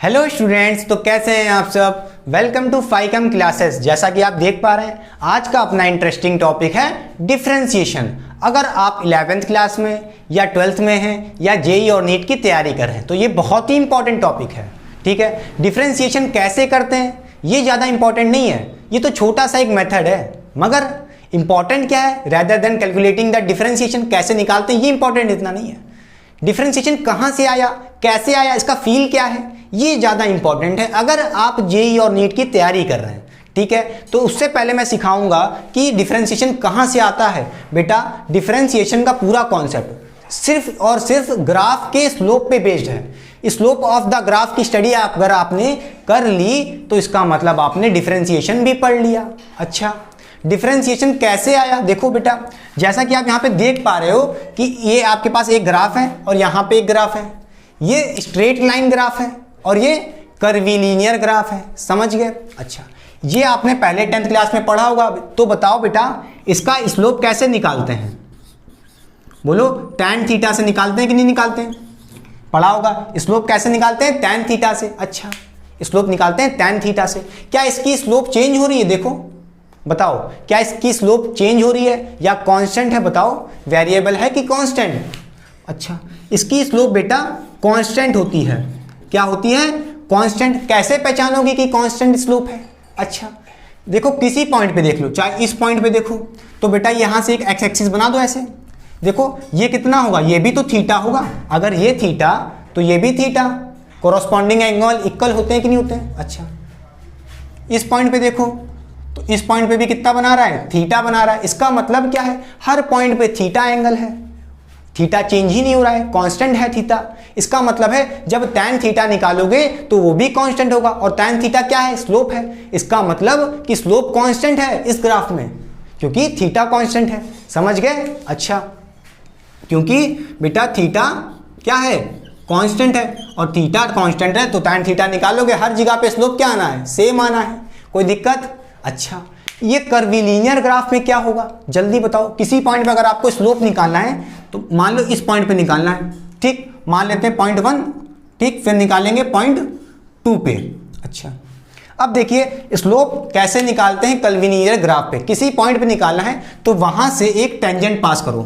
Hello students, तो कैसे हैं आप सब। Welcome to Phycom classes. जैसा कि आप देख पा रहे हैं, आज का अपना इंटरेस्टिंग टॉपिक है डिफरेंशिएशन। अगर आप 11th क्लास में या 12th में हैं या जेई और नीट की तैयारी कर रहे हैं तो ये बहुत ही इंपॉर्टेंट टॉपिक है। ठीक है, डिफरेंशिएशन कैसे करते हैं ये ज़्यादा इंपॉर्टेंट नहीं है, ये तो छोटा सा एक मेथड है, मगर इंपॉर्टेंट क्या है, rather than calculating the differentiation कैसे निकालते हैं ये इंपॉर्टेंट इतना नहीं है। डिफरेंशिएशन कहाँ से आया, कैसे आया, इसका फील क्या है, ये ज़्यादा इंपॉर्टेंट है अगर आप जेई और नीट की तैयारी कर रहे हैं। ठीक है, तो उससे पहले मैं सिखाऊंगा कि डिफरेंशिएशन कहाँ से आता है। बेटा, डिफरेंशिएशन का पूरा कॉन्सेप्ट सिर्फ और सिर्फ ग्राफ के स्लोप पे बेस्ड है। स्लोप ऑफ द ग्राफ की स्टडी अगर आपने कर ली तो इसका मतलब आपने डिफरेंशिएशन भी पढ़ लिया। अच्छा, डिफरेंशिएशन कैसे आया, देखो बेटा, जैसा कि आप यहाँ पे देख पा रहे हो कि ये आपके पास एक ग्राफ है और यहाँ पे एक ग्राफ है, ये स्ट्रेट लाइन ग्राफ है और ये कर्वीलिनियर ग्राफ है। समझ गए। अच्छा, ये आपने पहले 10th क्लास में पढ़ा होगा। तो बताओ बेटा, इसका स्लोप कैसे निकालते हैं, बोलो। tan थीटा से निकालते हैं कि नहीं निकालते हैं, पढ़ा होगा। स्लोप कैसे निकालते हैं, tan थीटा से। अच्छा, स्लोप निकालते हैं tan थीटा से। क्या इसकी स्लोप चेंज हो रही है, देखो बताओ, क्या इसकी स्लोप चेंज हो रही है या कांस्टेंट है, बताओ, वेरिएबल है कि कांस्टेंट। अच्छा, इसकी स्लोप बेटा कांस्टेंट होती है। क्या होती है, कांस्टेंट। कैसे पहचानोगे कि कांस्टेंट स्लोप है। अच्छा, देखो किसी पॉइंट पे देख लो, चाहे इस पॉइंट पे देखो, तो बेटा यहां से एक एक्स एक्सिस बना दो ऐसे। देखो ये कितना होगा, ये भी तो थीटा होगा। अगर ये थीटा तो ये भी थीटा, कोरोस्पॉन्डिंग एंगल इक्वल होते हैं कि नहीं होते हैं। अच्छा, इस पॉइंट पे देखो तो इस पॉइंट पे भी कितना बना रहा है, थीटा बना रहा है। इसका मतलब क्या है, हर पॉइंट पे थीटा एंगल है, थीटा चेंज ही नहीं हो रहा है, कांस्टेंट है थीटा। इसका मतलब है जब tan थीटा निकालोगे तो वो भी कांस्टेंट होगा, और tan थीटा क्या है, स्लोप है। इसका मतलब कि स्लोप कांस्टेंट है इस ग्राफ में, क्योंकि थीटा कांस्टेंट है। समझ गए। अच्छा, क्योंकि बेटा थीटा क्या है, कांस्टेंट है, और थीटा कांस्टेंट है तो tan थीटा निकालोगे, हर जगह पे स्लोप क्या आना है, सेम आना है। कोई दिक्कत। अच्छा, ये कर्वीलिनियर ग्राफ में क्या होगा, जल्दी बताओ। किसी पॉइंट पे अगर आपको स्लोप निकालना है तो मान लो इस पॉइंट पे निकालना है, ठीक, मान लेते हैं पॉइंट 1, ठीक, फिर निकालेंगे पॉइंट 2 पे। अच्छा, अब देखिए स्लोप कैसे निकालते हैं कर्वीलिनियर ग्राफ पे। किसी पॉइंट पे निकालना है तो वहां से एक टेंजेंट पास करो।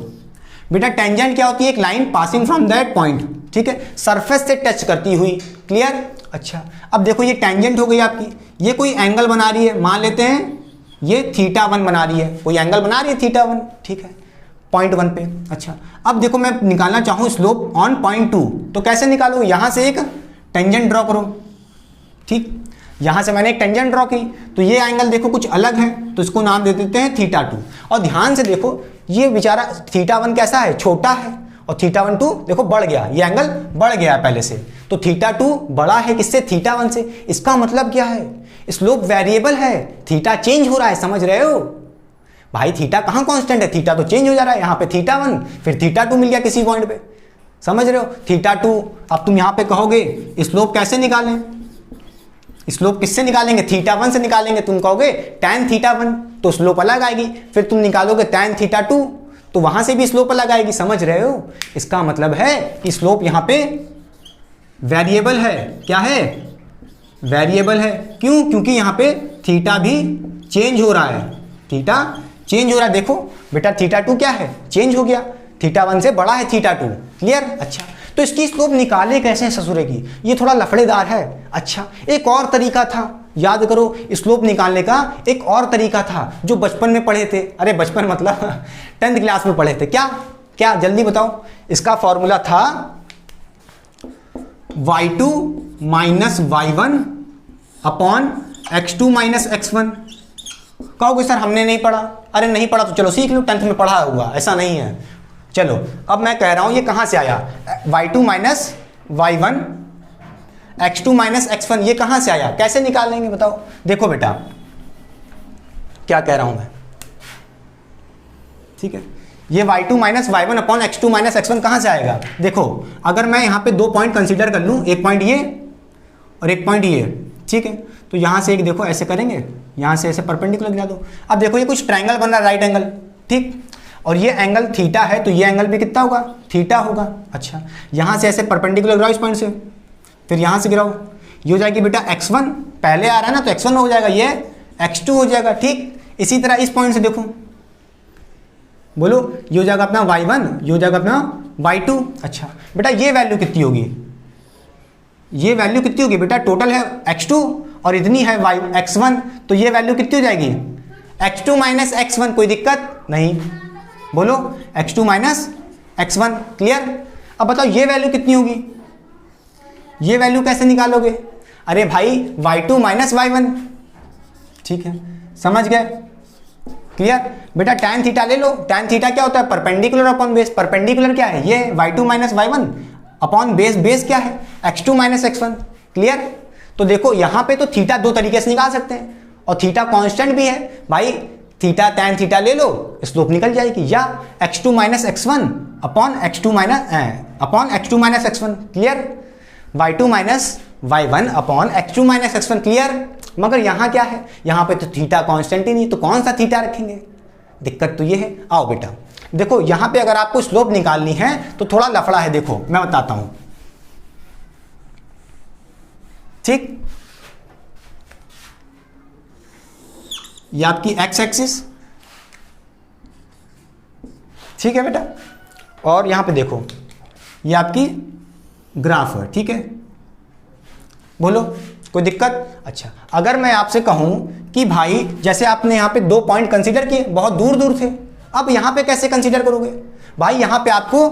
बेटा टेंजेंट क्या होती है, एक line passing from that point, ठीक है, सरफेस से टच करती हुई। क्लियर। अच्छा, अब देखो ये टेंजेंट हो गई आपकी, ये कोई एंगल बना रही है, मान लेते हैं ये θ1 बना रही है, कोई एंगल बना रही है θ1, ठीक है, पॉइंट 1 पे। अच्छा, अब देखो मैं निकालना चाहूँ स्लोप ऑन पॉइंट 2, तो कैसे निकालूँ, यहाँ से एक टेंजेंट ड्रॉ करो। ठीक, यहाँ से मैंने एक टेंजेंट ड्रॉ की, तो ये एंगल देखो कुछ अलग है, तो इसको नाम दे देते हैं θ2। और ध्यान से देखो ये बेचारा θ1 कैसा है, छोटा है, और θ1 देखो बढ़ गया, ये एंगल बढ़ गया पहले से, तो θ2 बड़ा है किससे, θ1 से। इसका मतलब क्या है, स्लोप वेरिएबल है, थीटा चेंज हो रहा है। समझ रहे हो भाई, थीटा कहाँ कांस्टेंट है, थीटा तो चेंज हो जा रहा है। यहाँ पे θ1 फिर θ2 मिल गया किसी पॉइंट पे। समझ रहे हो, θ2। अब तुम यहाँ पे कहोगे स्लोप कैसे निकालें, स्लोप किससे निकालेंगे, θ1 से निकालेंगे। तुम कहोगे tan θ1 तो स्लोप अलग आएगी, फिर तुम निकालोगे tan θ2 तो वहां से भी स्लोप अलग आएगी। समझ रहे हो, इसका मतलब है कि स्लोप यहाँ पे वेरिएबल है। क्या है, वेरिएबल है। क्यों, क्योंकि यहाँ पे थीटा भी चेंज हो रहा है, थीटा चेंज हो रहा है। देखो बेटा θ2 क्या है, चेंज हो गया, θ1 से बड़ा है θ2। क्लियर। अच्छा, तो इसकी स्लोप निकाले कैसे ससुरे की, ये थोड़ा लफड़ेदार है। अच्छा, एक और तरीका था, याद करो, स्लोप निकालने का एक और तरीका था जो बचपन में पढ़े थे। अरे बचपन मतलब 10th क्लास में पढ़े थे। क्या क्या, जल्दी बताओ। इसका फॉर्मूला था y2 minus y1 upon x2 minus x1। कहोगे सर हमने नहीं पढ़ा। अरे नहीं पढ़ा तो चलो सीख लो, 10th में पढ़ा हुआ, ऐसा नहीं है। चलो अब मैं कह रहा हूं ये कहां से आया, y2 minus y1 x2 minus x1, ये कहां से आया, कैसे निकालेंगे बताओ। देखो बेटा क्या कह रहा हूं मैं, ठीक है, ये y2 minus y1 upon x2 minus x1 कहां से आएगा। देखो अगर मैं यहां पे 2 पॉइंट कंसीडर कर लूं, एक पॉइंट ये और एक पॉइंट ये, ठीक है, तो यहां से एक देखो ऐसे करेंगे, यहां से ऐसे परपेंडिकुलर गिरा दो। अब देखो ये कुछ ट्रायंगल बन रहा है, राइट एंगल, ठीक, और ये एंगल थीटा है तो ये एंगल भी कितना होगा, थीटा होगा। अच्छा, यहां से ऐसे परपेंडिकुलर गिराओ इस पॉइंट से, फिर यहां से गिराओ, ये हो जाएगी बेटा x1, पहले आ रहा है ना तो x1 हो जाएगा, ये x2 हो जाएगा। ठीक, इसी तरह इस पॉइंट से देखो, बोलो ये हो जाएगा अपना y1, ये हो जाएगा अपना y2। अच्छा बेटा ये वैल्यू कितनी होगी, ये वैल्यू कितनी होगी बेटा, टोटल है x2 और इतनी है x1, तो ये वैल्यू कितनी हो जाएगी, x2 माइनस x1। कोई दिक्कत नहीं, बोलो x2 माइनस x1। क्लियर? अब बताओ ये वैल्यू कितनी होगी, ये वैल्यू कैसे निकालोगे? अरे भाई y2 माइनस y1। ठीक है, समझ गए? क्लियर? बेटा tan थीटा ले लो, tan थीटा क्या होता है, परपेंडिकुलर अपॉन बेस। परपेंडिकुलर क्या है, ये y2 minus y1 upon base, base क्या है x2 माइनस x1। क्लियर? तो देखो यहाँ पे तो थीटा दो तरीके से निकाल सकते हैं, और थीटा कांस्टेंट भी है भाई, थीटा tan थीटा ले लो, स्लोप निकल जाएगी, या x2 minus x1 upon x2 minus x1। Clear? y2 minus y1 upon x2 minus x1। Clear? मगर यहाँ क्या है, यहाँ पे तो थीटा कांस्टेंट ही नहीं, तो कौन सा थीटा रखेंगे, दिक्कत तो ये है। आओ बेटा देखो, यहाँ पे अगर आपको स्लोप निकालनी है तो थोड़ा लफड़ा है, देखो मैं बताता हूं। ठीक, ये आपकी x एक्सिस, ठीक है बेटा, और यहां पे देखो ये आपकी ग्राफ है। ठीक है, बोलो कोई दिक्कत? अच्छा, अगर मैं आपसे कहूं कि भाई जैसे आपने यहां पे दो पॉइंट कंसीडर किए, बहुत दूर दूर थे, अब यहां पे कैसे कंसीडर करोगे भाई, यहां पे आपको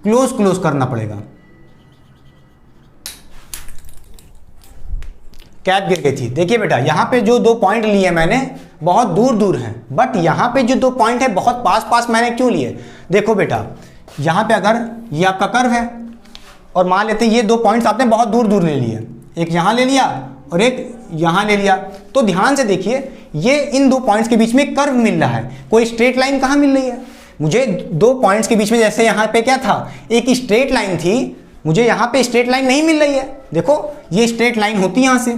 क्लोज क्लोज करना पड़ेगा। कैप गिर गई थी, देखिए बेटा यहां पे जो दो पॉइंट लिए मैंने बहुत दूर दूर हैं, बट यहां पे जो दो पॉइंट है बहुत पास पास मैंने क्यों लिए? देखो बेटा यहां पे अगर ये आपका कर्व है और मान लेते हैं ये दो पॉइंट्स आपने बहुत दूर दूर ले लिए, एक यहां ले लिया और एक यहां ले लिया, तो ध्यान से देखिए ये इन दो पॉइंट्स के बीच में कर्व मिल रहा है, कोई स्ट्रेट लाइन कहां मिल रही है मुझे? दो पॉइंट्स के बीच में जैसे यहां पे क्या था, एक स्ट्रेट लाइन थी, मुझे यहां पे स्ट्रेट लाइन नहीं मिल रही है। देखो ये स्ट्रेट लाइन होती है यहां से,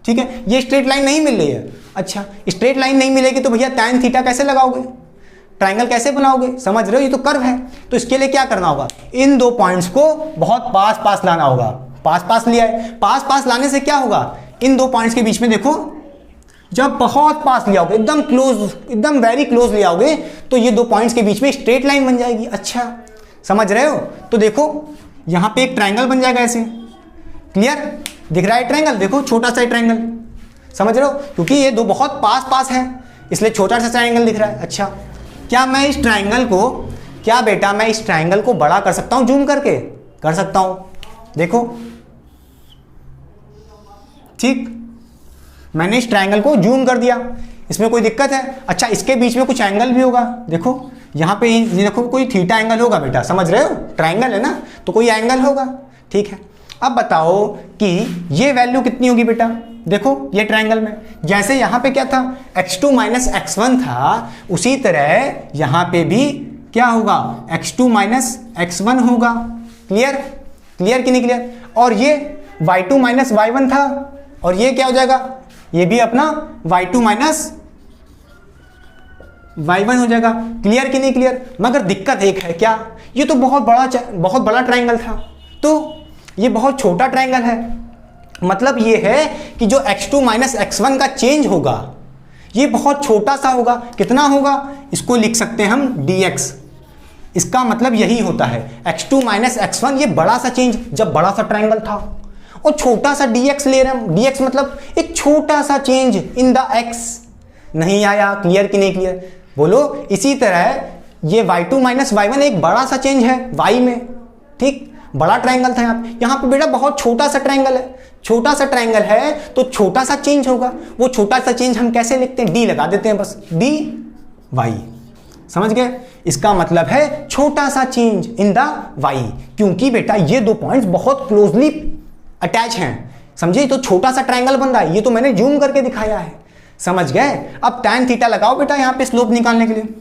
ठीक है, ये स्ट्रेट लाइन नहीं मिल रही है। अच्छा, स्ट्रेट लाइन नहीं मिलेगी तो भैया tan थीटा कैसे लगाओगे, ट्राइंगल कैसे बनाओगे? समझ रहे हो, ये तो कर्व है, तो इसके लिए क्या करना होगा, इन दो पॉइंट्स को बहुत पास पास लाना होगा। पास पास लिया है, पास पास लाने से क्या होगा, इन दो पॉइंट्स के बीच में देखो जब बहुत पास लिया होगे, एकदम क्लोज, एकदम वेरी क्लोज लिया होगे, तो ये दो पॉइंट्स के बीच में स्ट्रेट लाइन बन जाएगी। अच्छा समझ रहे हो? तो देखो यहां पे एक ट्राइंगल बन जाएगा ऐसे। क्लियर? दिख रहा है ट्राइंगल, देखो छोटा सा ट्राइंगल, समझ रहे हो, क्योंकि ये दो बहुत पास पास है इसलिए छोटा सा ट्राइंगल दिख रहा है। अच्छा, क्या मैं इस ट्राइंगल को, क्या बेटा मैं इस ट्राइंगल को बड़ा कर सकता हूं जूम करके? कर सकता हूं, देखो, ठीक, मैंने इस ट्राइंगल को जूम कर दिया, इसमें कोई दिक्कत है? अच्छा, इसके बीच में कुछ एंगल भी होगा, देखो यहाँ पे ये देखो कोई थीटा एंगल होगा बेटा, समझ रहे हो, ट्राइंगल है ना, तो कोई एंगल होगा। ठीक है, अब बताओ कि ये वैल्यू कितनी होगी बेटा? देखो ये ट्राइंगल में जैसे यहाँ पे क्या था, x2 माइनस x1 था, उसी तरह यहाँ पे भी क्या होगा, x2 माइनस x1 होगा। क्लियर? क्लियर कि नहीं क्लियर? और ये y2 माइनस y1 था, और ये क्या हो जाएगा, ये भी अपना y2 माइनस y1 हो जाएगा। क्लियर कि नहीं क्लियर? मगर दिक्कत एक है, क्या, ये तो बहुत बड़ा ट्राइंगल था, तो ये बहुत छोटा ट्राइंगल है। मतलब ये है कि जो x2 माइनस x1 का चेंज होगा ये बहुत छोटा सा होगा। कितना होगा? इसको लिख सकते हैं हम dx। इसका मतलब यही होता है, x2 माइनस x1 ये बड़ा सा चेंज, जब बड़ा सा ट्राइंगल था और छोटा सा dx ले रहे हैं, dx मतलब एक छोटा सा चेंज इन द x। नहीं आया? क्लियर कि नहीं क्लियर? बोलो। इसी तरह ये y2 माइनस y1 एक बड़ा सा चेंज है y में, ठीक, बड़ा ट्राइंगल था यहाँ पे बेटा बहुत छोटा सा ट्राइंगल है, छोटा सा ट्राइंगल है तो छोटा सा चेंज होगा। वो छोटा सा चेंज हम कैसे लिखते हैं, d लगा देते हैं बस, dy। समझ गए? इसका मतलब है छोटा सा चेंज इन द y, क्योंकि बेटा ये दो पॉइंट्स बहुत क्लोजली अटैच हैं, समझे, तो छोटा सा ट्राइंगल बन रहा है, ये तो मैंने जूम करके दिखाया है। समझ गए? अब tan थीटा लगाओ बेटा यहाँ पे स्लोप निकालने के लिए।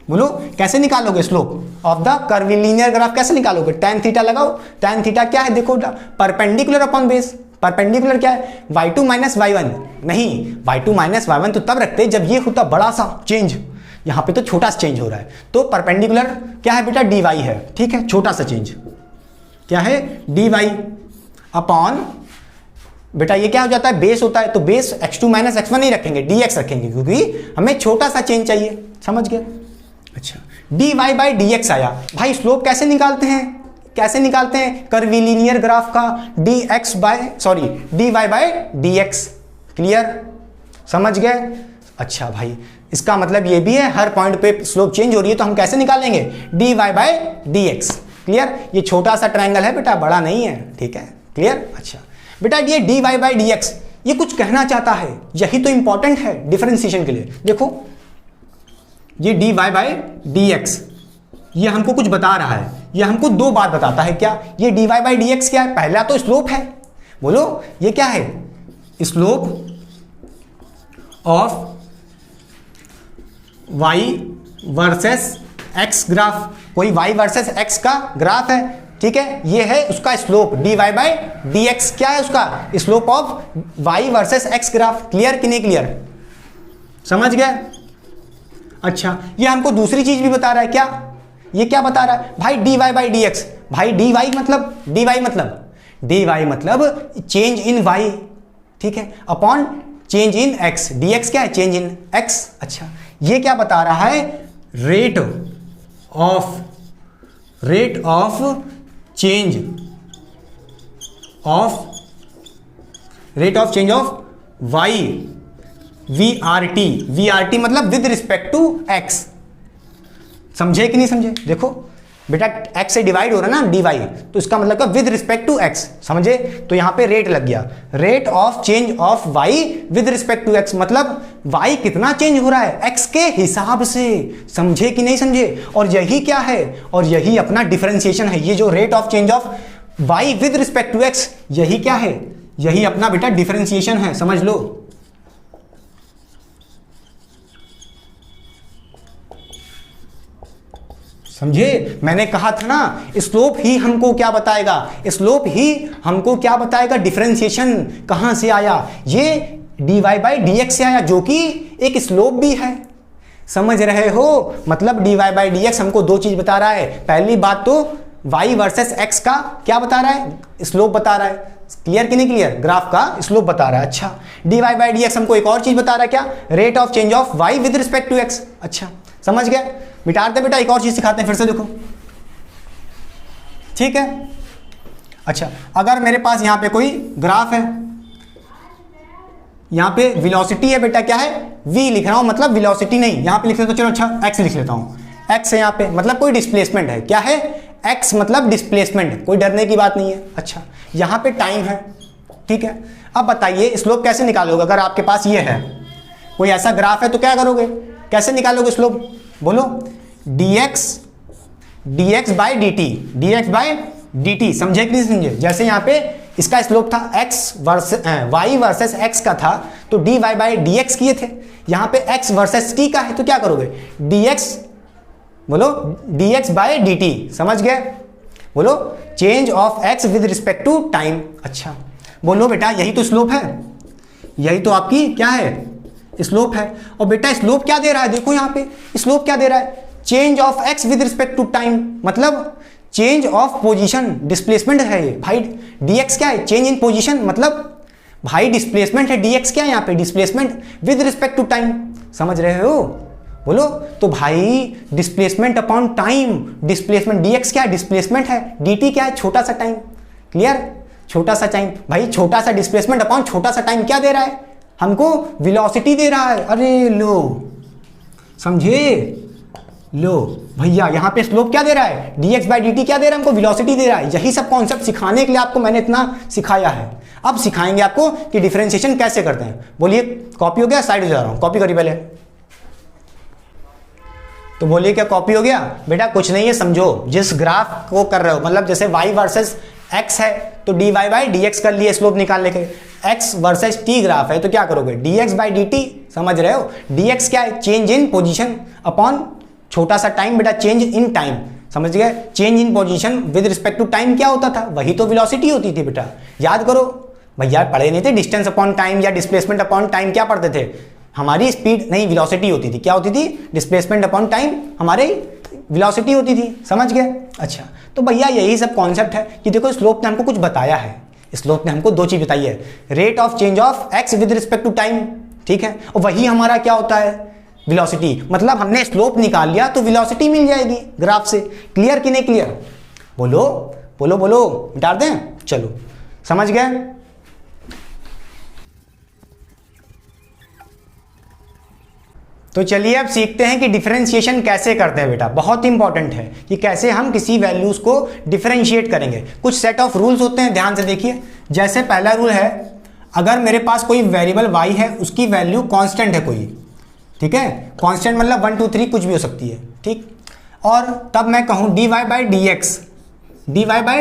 बोलो कैसे निकालोगे slope of the curvilinear graph, कैसे निकालोगे? tan थीटा लगाओ। tan थीटा क्या है, देखो परपेंडिकुलर अपॉन बेस। परपेंडिकुलर क्या है, y2 माइनस y1। नहीं, y2 माइनस y1 तो तब रखते जब ये होता बड़ा सा चेंज, यहाँ पे तो छोटा सा चेंज हो रहा है, तो परपेंडिकुलर क्या है बेटा, dy है। ठीक है, छोटा सा चेंज क्या है, dy अपॉन बेटा ये क्या हो जाता है, बेस होता है, तो बेस x2 माइनस x1 नहीं रखेंगे, dx रखेंगे, क्योंकि हमें छोटा सा चेंज चाहिए। समझ गए? अच्छा, dy बाई dx आया। भाई स्लोप कैसे निकालते हैं, कैसे निकालते हैं, कर्विलीनियर ग्राफ का dy बाई dx। क्लियर? समझ गए? अच्छा भाई, इसका मतलब ये भी है हर पॉइंट पे स्लोप चेंज हो रही है, तो हम कैसे निकालेंगे, dy बाई dx। क्लियर? ये छोटा सा ट्रायंगल है बेटा, बड़ा नहीं है। ठीक है? क्लियर? अच्छा बेटा, ये dy बाई dx ये कुछ कहना चाहता है, यही तो इंपॉर्टेंट है डिफरेंशिएशन के लिए। देखो ये dy बाई dx ये हमको कुछ बता रहा है, ये हमको दो बात बताता है। क्या? ये dy बाई dx क्या है, पहला तो स्लोप है। बोलो ये क्या है, slope of y versus x graph. कोई y वर्सेस x का ग्राफ है, ठीक है, ये है उसका स्लोप dy बाई dx। क्या है उसका slope of y versus x graph. Clear कि नहीं क्लियर? समझ गए? अच्छा, ये हमको दूसरी चीज भी बता रहा है। क्या? ये क्या बता रहा है भाई, dy बाई dx। भाई dy मतलब चेंज इन y, ठीक है, upon change in x। dx क्या है, चेंज इन x। अच्छा, ये क्या बता रहा है, rate of change of y VRT मतलब विद रिस्पेक्ट टू x। समझे कि नहीं समझे? देखो बेटा x से डिवाइड हो रहा है ना dy, तो इसका मतलब का विद रिस्पेक्ट टू x। समझे? तो यहां पे रेट लग गया, rate of change of y with respect to x, मतलब y कितना चेंज हो रहा है, x के हिसाब से। समझे कि नहीं समझे? और यही क्या है, और यही अपना डिफरेंशिएशन है। ये जो rate of change of y with respect to x, यही क्या है, यही अपना बेटा डिफरेंशिएशन है। समझ लो। समझे? मैंने कहा था ना, स्लोप ही हमको क्या बताएगा, स्लोप ही हमको क्या बताएगा, डिफरेंशिएशन कहां से आया, ये dy बाई dx से आया, जो कि एक स्लोप भी है। समझ रहे हो? मतलब dy बाई dx हमको दो चीज बता रहा है। पहली बात तो y वर्सेस x का क्या बता रहा है, स्लोप बता रहा है। क्लियर कि नहीं क्लियर? ग्राफ का स्लोप बता रहा है। अच्छा, dy बाई dx हमको एक और चीज बता रहा है, क्या, rate of change of y with respect to x। अच्छा, समझ गए? मिटाते बेटा, एक और चीज सिखाते हैं, फिर से देखो, ठीक है? अच्छा, अगर मेरे पास यहां पे कोई ग्राफ है, यहां पे वेलोसिटी है बेटा, क्या है, v लिख रहा हूं, मतलब वेलोसिटी नहीं, यहां पे लिख लेता हूं, चलो अच्छा x लिख लेता हूं। x है यहां पे, मतलब कोई डिस्प्लेसमेंट है। क्या है, x मतलब डिस्प्लेसमेंट, कोई डरने की बात नहीं है। अच्छा, यहां पे टाइम है, ठीक है। अब बताइए स्लोप कैसे निकालोगे, अगर आपके पास ये है, कोई ऐसा ग्राफ है, तो क्या करोगे, कैसे निकालोगे स्लोप? बोलो, dx बाई dt। समझे कि नहीं समझे? जैसे यहाँ पे इसका स्लोप था y वर्सेस x का था, तो dy बाई dx किए थे। यहाँ पे x वर्सेस t का है, तो क्या करोगे, dx बाई dt। समझ गए? बोलो, change of x with respect to time. अच्छा, बोलो बेटा, यही तो स्लोप है, यही तो आपकी क्या है, स्लोप है। और बेटा स्लोप क्या दे रहा है, देखो यहाँ पे स्लोप क्या दे रहा है, change of x with respect to time, मतलब चेंज ऑफ पोजीशन, डिस्प्लेसमेंट है ये भाई। dx क्या है, चेंज इन पोजीशन, मतलब भाई डिस्प्लेसमेंट है। dx क्या है यहाँ पे, displacement with respect to time. समझ रहे हो? बोलो, तो भाई displacement upon time, displacement, dx क्या है, डिस्प्लेसमेंट है, dt क्या है, छोटा सा टाइम। क्लियर? छोटा सा टाइम, भाई छोटा सा डिस्प्लेसमेंट अपॉन छोटा सा टाइम क्या दे रहा है हमको, वेलोसिटी दे रहा है। अरे लो, समझे? लो भैया, यहाँ पे स्लोप क्या दे रहा है, dx बाई dt क्या दे रहा है हमको, वेलोसिटी दे रहा है। यही सब कॉन्सेप्ट सिखाने के लिए आपको मैंने इतना सिखाया है। अब सिखाएंगे आपको कि डिफरेंशिएशन कैसे करते हैं। बोलिए, कॉपी हो गया? साइड हो जा रहा हूँ, कॉपी करिए पहले। तो बोलिए, क्या कॉपी हो गया? बेटा कुछ नहीं है, समझो, जिस ग्राफ को कर रहे हो, मतलब जैसे y वर्सेस x है, तो dy बाई dx कर लिए स्लोप निकालने के। x वर्सेस t ग्राफ है, तो क्या करोगे, dx बाई dt। समझ रहे हो? dx क्या है, चेंज इन पोजीशन अपॉन छोटा सा टाइम, बेटा चेंज इन टाइम। समझ गए? Change in position with respect to time क्या होता था, वही तो वेलोसिटी होती थी बेटा। याद करो भैया, पढ़े नहीं थे डिस्टेंस अपॉन टाइम या डिस्प्लेसमेंट अपॉन टाइम, क्या पढ़ते थे, हमारी स्पीड नहीं, वेलोसिटी होती थी। क्या होती थी, डिस्प्लेसमेंट अपॉन टाइम, हमारे वेलोसिटी होती थी। समझ गए? अच्छा, तो भैया यही सब कॉन्सेप्ट है कि देखो स्लोप ने हमको कुछ बताया है, स्लोप ने हमको दो चीज बताई है, rate of change of X with respect to time, ठीक है, और वही हमारा क्या होता है, वेलोसिटी। मतलब हमने स्लोप निकाल लिया तो वेलोसिटी मिल जाएगी ग्राफ से। क्लियर कि नहीं क्लियर? बोलो बोलो बोलो, मिटा दें? चलो समझ गए। तो चलिए अब सीखते हैं कि डिफरेंशिएशन कैसे करते हैं बेटा। बहुत इंपॉर्टेंट है कि कैसे हम किसी वैल्यूज को डिफरेंशिएट करेंगे। कुछ सेट ऑफ रूल्स होते हैं, ध्यान से देखिए। जैसे पहला रूल है, अगर मेरे पास कोई वेरिएबल y है, उसकी वैल्यू कांस्टेंट है कोई, ठीक है, कांस्टेंट मतलब 1 2 3 कुछ भी हो सकती है, ठीक, और तब मैं कहूँ dy बाई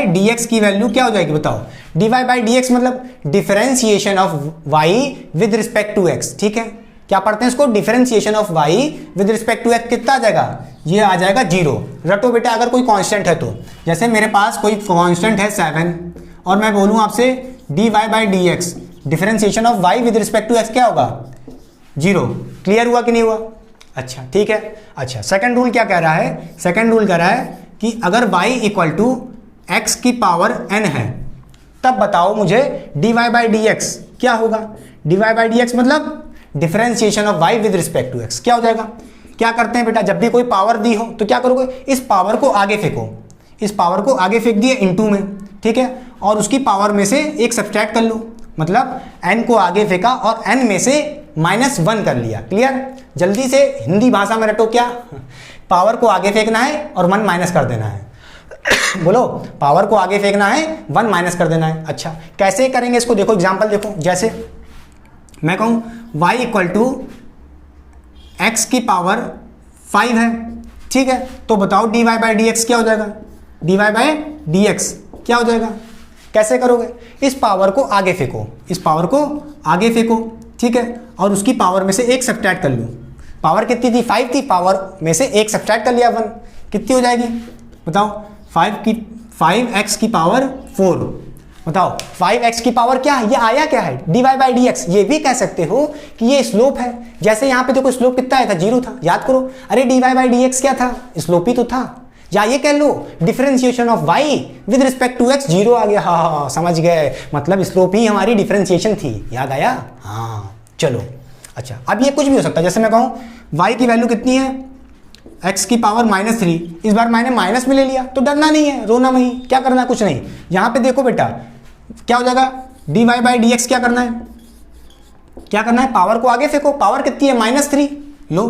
डी एक्स की वैल्यू क्या हो जाएगी बताओ। dy बाई डी एक्स मतलब differentiation of y with respect to x, ठीक है, क्या पढ़ते हैं इसको, differentiation of y with respect to x कितना आ जाएगा, ये आ जाएगा 0। रटो बेटा, अगर कोई कांस्टेंट है तो, जैसे मेरे पास कोई कांस्टेंट है 7 और मैं बोलूँ आपसे dy by D X differentiation of y with respect to x क्या होगा, 0। क्लियर हुआ कि नहीं हुआ? अच्छा ठीक है। अच्छा सेकंड रूल क्या कह रहा है, सेकंड रूल कह रहा है कि अगर y इक्वल टू x की पावर n है, तब बताओ मुझे dy बाई डी एक्स क्या होगा। dy बाई डी एक्स मतलब differentiation of y with respect to x क्या हो जाएगा। क्या करते हैं बेटा, जब भी कोई पावर दी हो तो क्या करोगे, इस पावर को आगे फेंको, इस पावर को आगे फेंक दिए इनटू में, ठीक है, और उसकी पावर में से एक सब्ट्रैक्ट कर लो, मतलब n को आगे फेंका और n में से -1 कर लिया। क्लियर? जल्दी से हिंदी भाषा में रटो, क्या पावर को आगे फेंकना है और 1 माइनस कर देना है। बोलो, पावर को आगे फेंकना है 1 माइनस कर देना है। अच्छा कैसे करेंगे इसको, देखो एग्जांपल देखो। जैसे मैं कहूँ y इक्वल टू एक्स की पावर 5 है, ठीक है, तो बताओ dy बाई डी एक्स क्या हो जाएगा, dy बाई डी एक्स क्या हो जाएगा। कैसे करोगे, इस पावर को आगे फेंको, इस पावर को आगे फेंको, ठीक है, और उसकी पावर में से एक सब्ट्रैक्ट कर लो। पावर कितनी थी, 5 थी, पावर में से एक सब्ट्रैक्ट कर लिया 1, कितनी हो जाएगी बताओ, 5x की पावर 4। बताओ 5x की पावर क्या है, ये आया क्या है, dy बाई डी एक्स। ये भी कह सकते हो कि ये स्लोप है। जैसे यहाँ पे देखो स्लोप कितना आया था, 0 था, याद करो। अरे dy बाई डी एक्स क्या था, स्लोप ही तो था। या ये कह लो differentiation of y with respect to x 0 आ गया। हाँ समझ गए, मतलब स्लोप ही हमारी डिफरेंशिएशन थी। याद आया? हाँ चलो। अच्छा अब ये कुछ भी हो सकता है, जैसे मैं कहूँ y की वैल्यू कितनी है, x की पावर -3, इस बार मैंने माइनस में ले लिया, तो डरना नहीं है, रोना नहीं, क्या करना है, कुछ नहीं। यहाँ पे देखो बेटा क्या हो जाएगा, dy बाई डी एक्स क्या करना है, क्या करना है, पावर को आगे फेंको। पावर कितनी है, -3, लो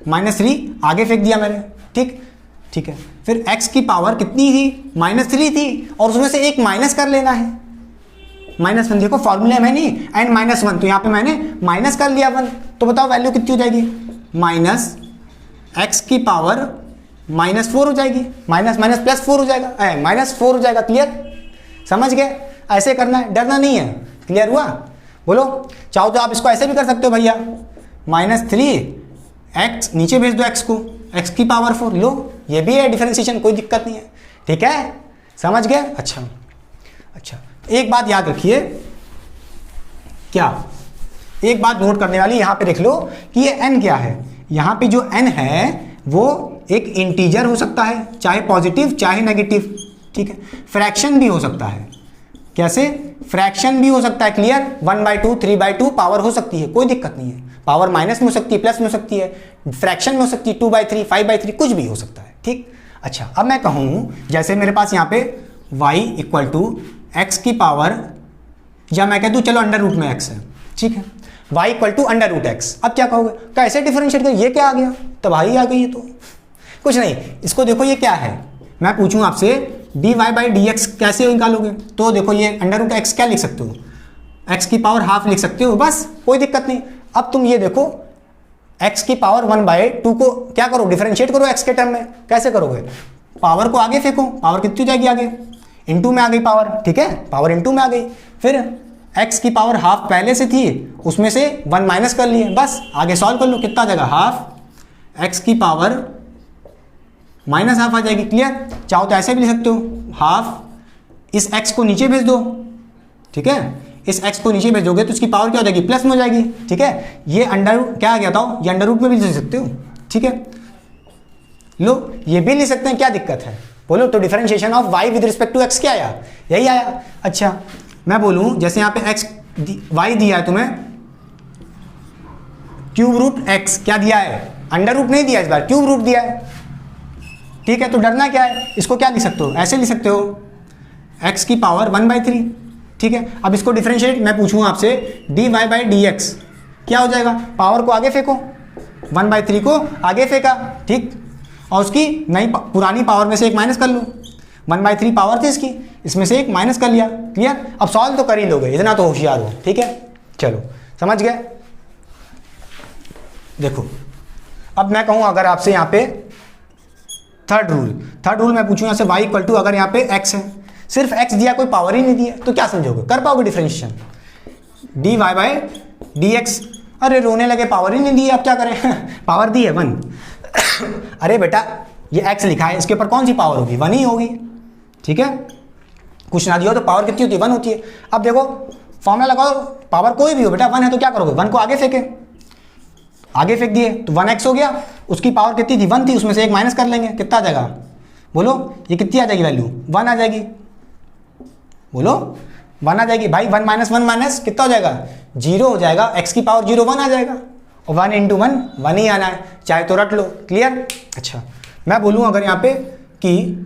-3 आगे फेंक दिया मैंने, ठीक, ठीक है। फिर x की पावर कितनी थी, -3 थी, और उसमें से एक माइनस कर लेना है, -1। देखो फॉर्मूला में नहीं एंड -1, तो यहाँ पे मैंने माइनस कर लिया 1, तो बताओ वैल्यू कितनी हो जाएगी, -x की पावर -4 हो जाएगी, +4 हो जाएगा, -4 हो जाएगा। क्लियर? समझ गए? ऐसे करना है, डरना नहीं है। क्लियर हुआ? बोलो, चाहो तो आप इसको ऐसे भी कर सकते हो भैया, -3x नीचे भेज दो x को, x की पावर 4, लो ये भी है डिफरेंशिएशन, कोई दिक्कत नहीं है, ठीक है, समझ गए। अच्छा अच्छा एक बात याद रखिए, क्या, एक बात नोट करने वाली, यहाँ पे देख लो कि ये n क्या है। यहाँ पे जो n है वो एक इंटीजर हो सकता है, चाहे पॉजिटिव चाहे नेगेटिव, ठीक है, फ्रैक्शन भी हो सकता है। कैसे? फ्रैक्शन भी हो सकता है। क्लियर? 1/2 3/2 पावर हो सकती है, कोई दिक्कत नहीं है। पावर माइनस में हो सकती है, प्लस में हो सकती है, फ्रैक्शन में हो सकती है, 2/3 5/3 कुछ भी हो सकता है, ठीक। अच्छा अब मैं कहूँ जैसे मेरे पास यहाँ पे y इक्वल टू एक्स की पावर, या मैं कह दूँ चलो अंडर रूट में x है, ठीक है, y equal to under root X. अब क्या कहोगे, कैसे डिफरेंशिएट करें, ये क्या आ गया, तबाही आ गई है। तो कुछ नहीं, इसको देखो ये क्या है, मैं पूछूं आपसे dy बाई डी एक्स कैसे निकालोगे, तो देखो ये अंडर रूट एक्स क्या लिख सकते हो, x की पावर हाफ लिख सकते हो, बस कोई दिक्कत नहीं। अब तुम ये देखो x की पावर 1/2 को क्या करो, डिफरेंशिएट करो x के टर्म में। कैसे करोगे, पावर को आगे फेंको, पावर कितनी जाएगी आगे, इनटू में आ गई पावर, ठीक है, पावर इनटू में आ गई। फिर x की पावर हाफ पहले से थी, उसमें से 1 माइनस कर लिए, बस आगे सॉल्व कर लो, कितना आ जाएगा, हाफ x की पावर -हाफ आ जाएगी। क्लियर? चाहो तो ऐसे भी लिख सकते हो, हाफ इस x को नीचे भेज दो, ठीक है, इस x को नीचे भेजोगे तो इसकी पावर क्या हो जाएगी, प्लस में हो जाएगी, ठीक है। ये अंडर क्या आ गया था, ये अंडर रूट में भी लिख सकते हो, ठीक है, लो ये भी लिख सकते हैं, क्या दिक्कत है, बोलो। तो differentiation of y with respect to x क्या आया, यही आया। अच्छा मैं बोलूँ जैसे यहाँ पे एक्स वाई दिया है तुम्हें, क्यूब रूट एक्स क्या दिया है, अंडर रूट नहीं दिया इस बार, क्यूब रूट दिया है, ठीक है। तो डरना क्या है, इसको क्या लिख सकते हो, ऐसे लिख सकते हो x की पावर 1/3, ठीक है। अब इसको डिफरेंशिएट मैं पूछूँ आपसे, dy बाई डी एक्स क्या हो जाएगा, पावर को आगे फेंको, 1/3 को आगे फेंका, ठीक, और उसकी नई पुरानी पावर में से एक माइनस कर लो, 1/3 पावर थी इसकी, इसमें से एक माइनस कर लिया, क्लियर। अब सॉल्व तो कर ही लोगे, इतना तो होशियार हो, ठीक है। चलो समझ गए। देखो अब मैं कहूँ अगर आपसे यहाँ पे थर्ड रूल मैं पूछूँ यहाँ से y इक्वल टू, अगर यहाँ पे x है, सिर्फ x दिया, कोई पावर ही नहीं दिया, तो क्या समझोगे, कर पाओगे differentiation, dy by D x. अरे रोने लगे, पावर ही नहीं दी, अब क्या करें पावर दी है 1 अरे बेटा ये x लिखा है, इसके ऊपर कौन सी पावर होगी, 1 ही होगी, ठीक है। कुछ ना दिया हो तो पावर कितनी होती है, 1 होती है। अब देखो फॉर्मूला लगाओ, पावर कोई भी हो बेटा 1 है तो क्या करोगे, 1 को आगे फेंके, आगे फेंक दिए तो 1x हो गया, उसकी पावर कितनी थी, 1 थी, उसमें से एक माइनस कर लेंगे, कितना आ जाएगा, बोलो ये कितनी आ जाएगी वैल्यू, 1 आ जाएगी, बोलो 1 आ जाएगी भाई, 1 माइनस 1 माइनस कितना हो जाएगा, 0 हो जाएगा, x की पावर 0 1 आ जाएगा, और 1 इंटू 1 1 ही आना है, चाहे तो रट लो, क्लियर। अच्छा मैं बोलूँ अगर यहाँ पे कि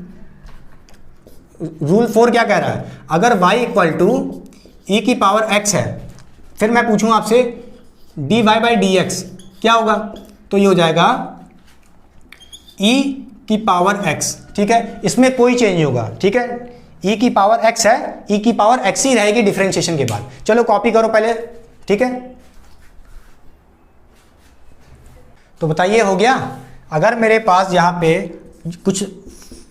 रूल 4 क्या कह रहा है, अगर y इक्वल टू ई की पावर x है, फिर मैं पूछूँ आपसे dy बाई डी एक्स क्या होगा, तो ये हो जाएगा e की पावर x, ठीक है, इसमें कोई चेंज नहीं होगा, ठीक है। e की पावर x है, e की पावर x ही रहेगी डिफरेंशिएशन के बाद। चलो कॉपी करो पहले, ठीक है। तो बताइए हो गया। अगर मेरे पास यहाँ पे कुछ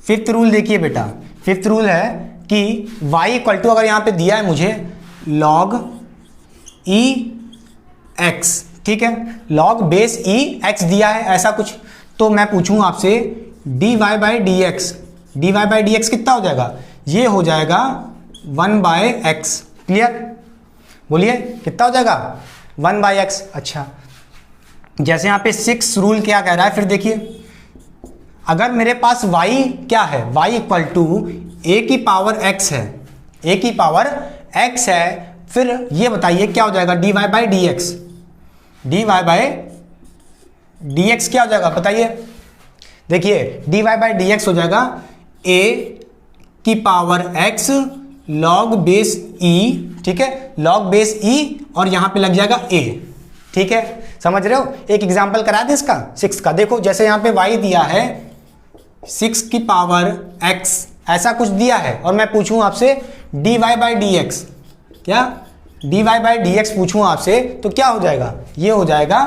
फिफ्थ रूल देखिए बेटा, फिफ्थ रूल है कि y इक्वल टू, अगर यहाँ पे दिया है मुझे log e x, ठीक है, log बेस e x दिया है ऐसा कुछ, तो मैं पूछूं आपसे dy by D x, dy by D x कितना हो जाएगा, ये हो जाएगा 1/x, क्लियर, बोलिए कितना हो जाएगा 1/x। अच्छा जैसे यहाँ पे 6 रूल क्या कह रहा है, फिर देखिए अगर मेरे पास y क्या है, y इक्वल टू a की पावर x है, a की पावर x है, फिर ये बताइए क्या हो जाएगा dy by D x, dy by D x क्या हो जाएगा बताइए, देखिए dy बाई डी एक्स हो जाएगा a की power x log base e, ठीक है, log बेस e, और यहां पे लग जाएगा a, ठीक है, समझ रहे हो। एक एग्जांपल करा दे इसका 6 का, देखो जैसे यहां पे y दिया है 6 की पावर x ऐसा कुछ दिया है, और मैं पूछूं आपसे dy बाई डी एक्स, क्या dy बाई डी एक्स पूछूं आपसे, तो क्या हो जाएगा, ये हो जाएगा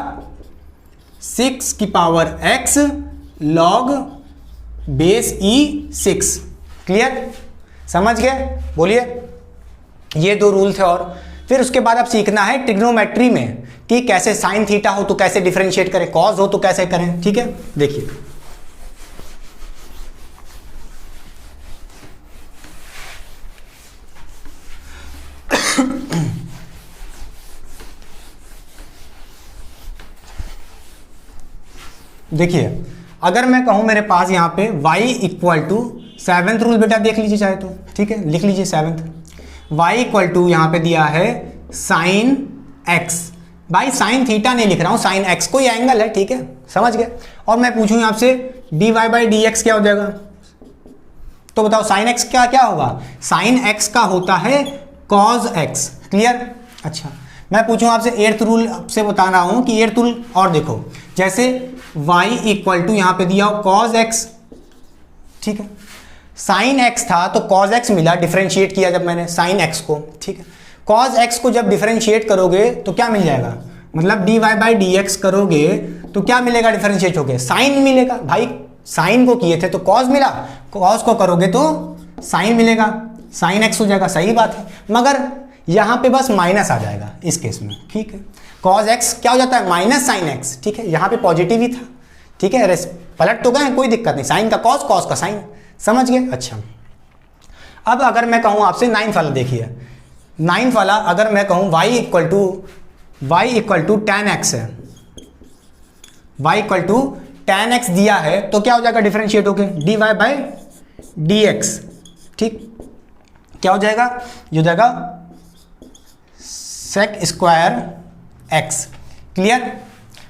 6 की power x log base e 6, clear, समझ गए, बोलिए। ये 2 रूल थे, और फिर उसके बाद अब सीखना है ट्रिग्नोमेट्री में कि कैसे साइन थीटा हो तो कैसे डिफरेंशिएट करें, कॉस हो तो कैसे करें, ठीक है। देखिए देखिए अगर मैं कहूं मेरे पास यहां पे y equal to 7th rule बेटा देख लीजिए चाहे तो, ठीक है, लिख लीजिए 7th, y इक्वल टू यहां पे दिया है साइन x, भाई साइन थीटा नहीं लिख रहा हूं, साइन x कोई एंगल है, ठीक है, समझ गए। और मैं पूछूं आपसे dy बाई डी एक्स क्या हो जाएगा, तो बताओ साइन x क्या क्या होगा, साइन x का होता है cos x, क्लियर। अच्छा मैं पूछूं आपसे 8th रूल से बता रहा हूं कि 8th रूल, और देखो जैसे y इक्वल टू यहां पे दिया हो cos x, ठीक है, साइन x था तो cos x मिला, डिफरेंशिएट किया जब मैंने साइन x को, ठीक है, cos x को जब डिफरेंशिएट करोगे तो क्या मिल जाएगा, मतलब dy बाई डी एक्स करोगे तो क्या मिलेगा, डिफरेंशिएट होगे साइन मिलेगा, भाई साइन को किए थे तो cos मिला, cos को करोगे तो साइन मिलेगा, साइन x हो जाएगा, सही बात है, मगर यहां पे बस माइनस आ जाएगा इस केस में, ठीक है, cos x क्या हो जाता है माइनस साइन x, ठीक है, यहां पे पॉजिटिव ही था, ठीक है, पलट तो गए कोई दिक्कत नहीं, साइन का cos, cos का साइन, समझ गए। अच्छा अब अगर मैं कहूं आपसे 9th वाला देखिए, 9th वाला अगर मैं कहूं y equal to tan x है, y equal to tan x दिया है तो क्या हो जाएगा डिफरेंशिएट होके dy बाई डी एक्स, ठीक, क्या हो जाएगा, ये हो जाएगा सेक स्क्वायर एक्स। क्लियर?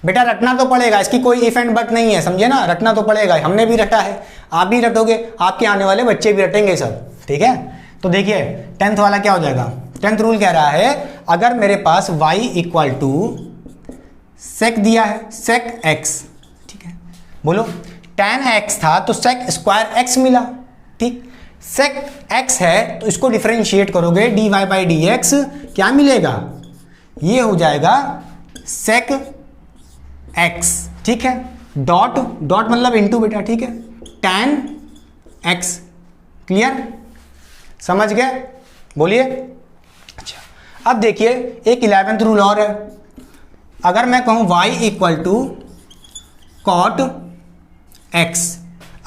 बेटा रटना तो पड़ेगा, इसकी कोई इफ एंड बट नहीं है, समझे ना, रटना तो पड़ेगा। हमने भी रटा है, आप भी रटोगे, आपके आने वाले बच्चे भी रटेंगे सब, ठीक है। तो देखिए 10th वाला क्या हो जाएगा, 10th रूल कह रहा है अगर मेरे पास y इक्वल टू सेक दिया है, सेक एक्स, ठीक है, बोलो tan x था तो सेक स्क्वायर x मिला, ठीक। सेक x है तो इसको डिफरेंशिएट करोगे dy बाई डी एक्स, क्या मिलेगा, ये हो जाएगा सेक x, ठीक है। डॉट डॉट मतलब इनटू बेटा, ठीक है, tan x। क्लियर? समझ गए? बोलिए। अच्छा अब देखिए एक 11th रूल और है, अगर मैं कहूं y equal to cot x,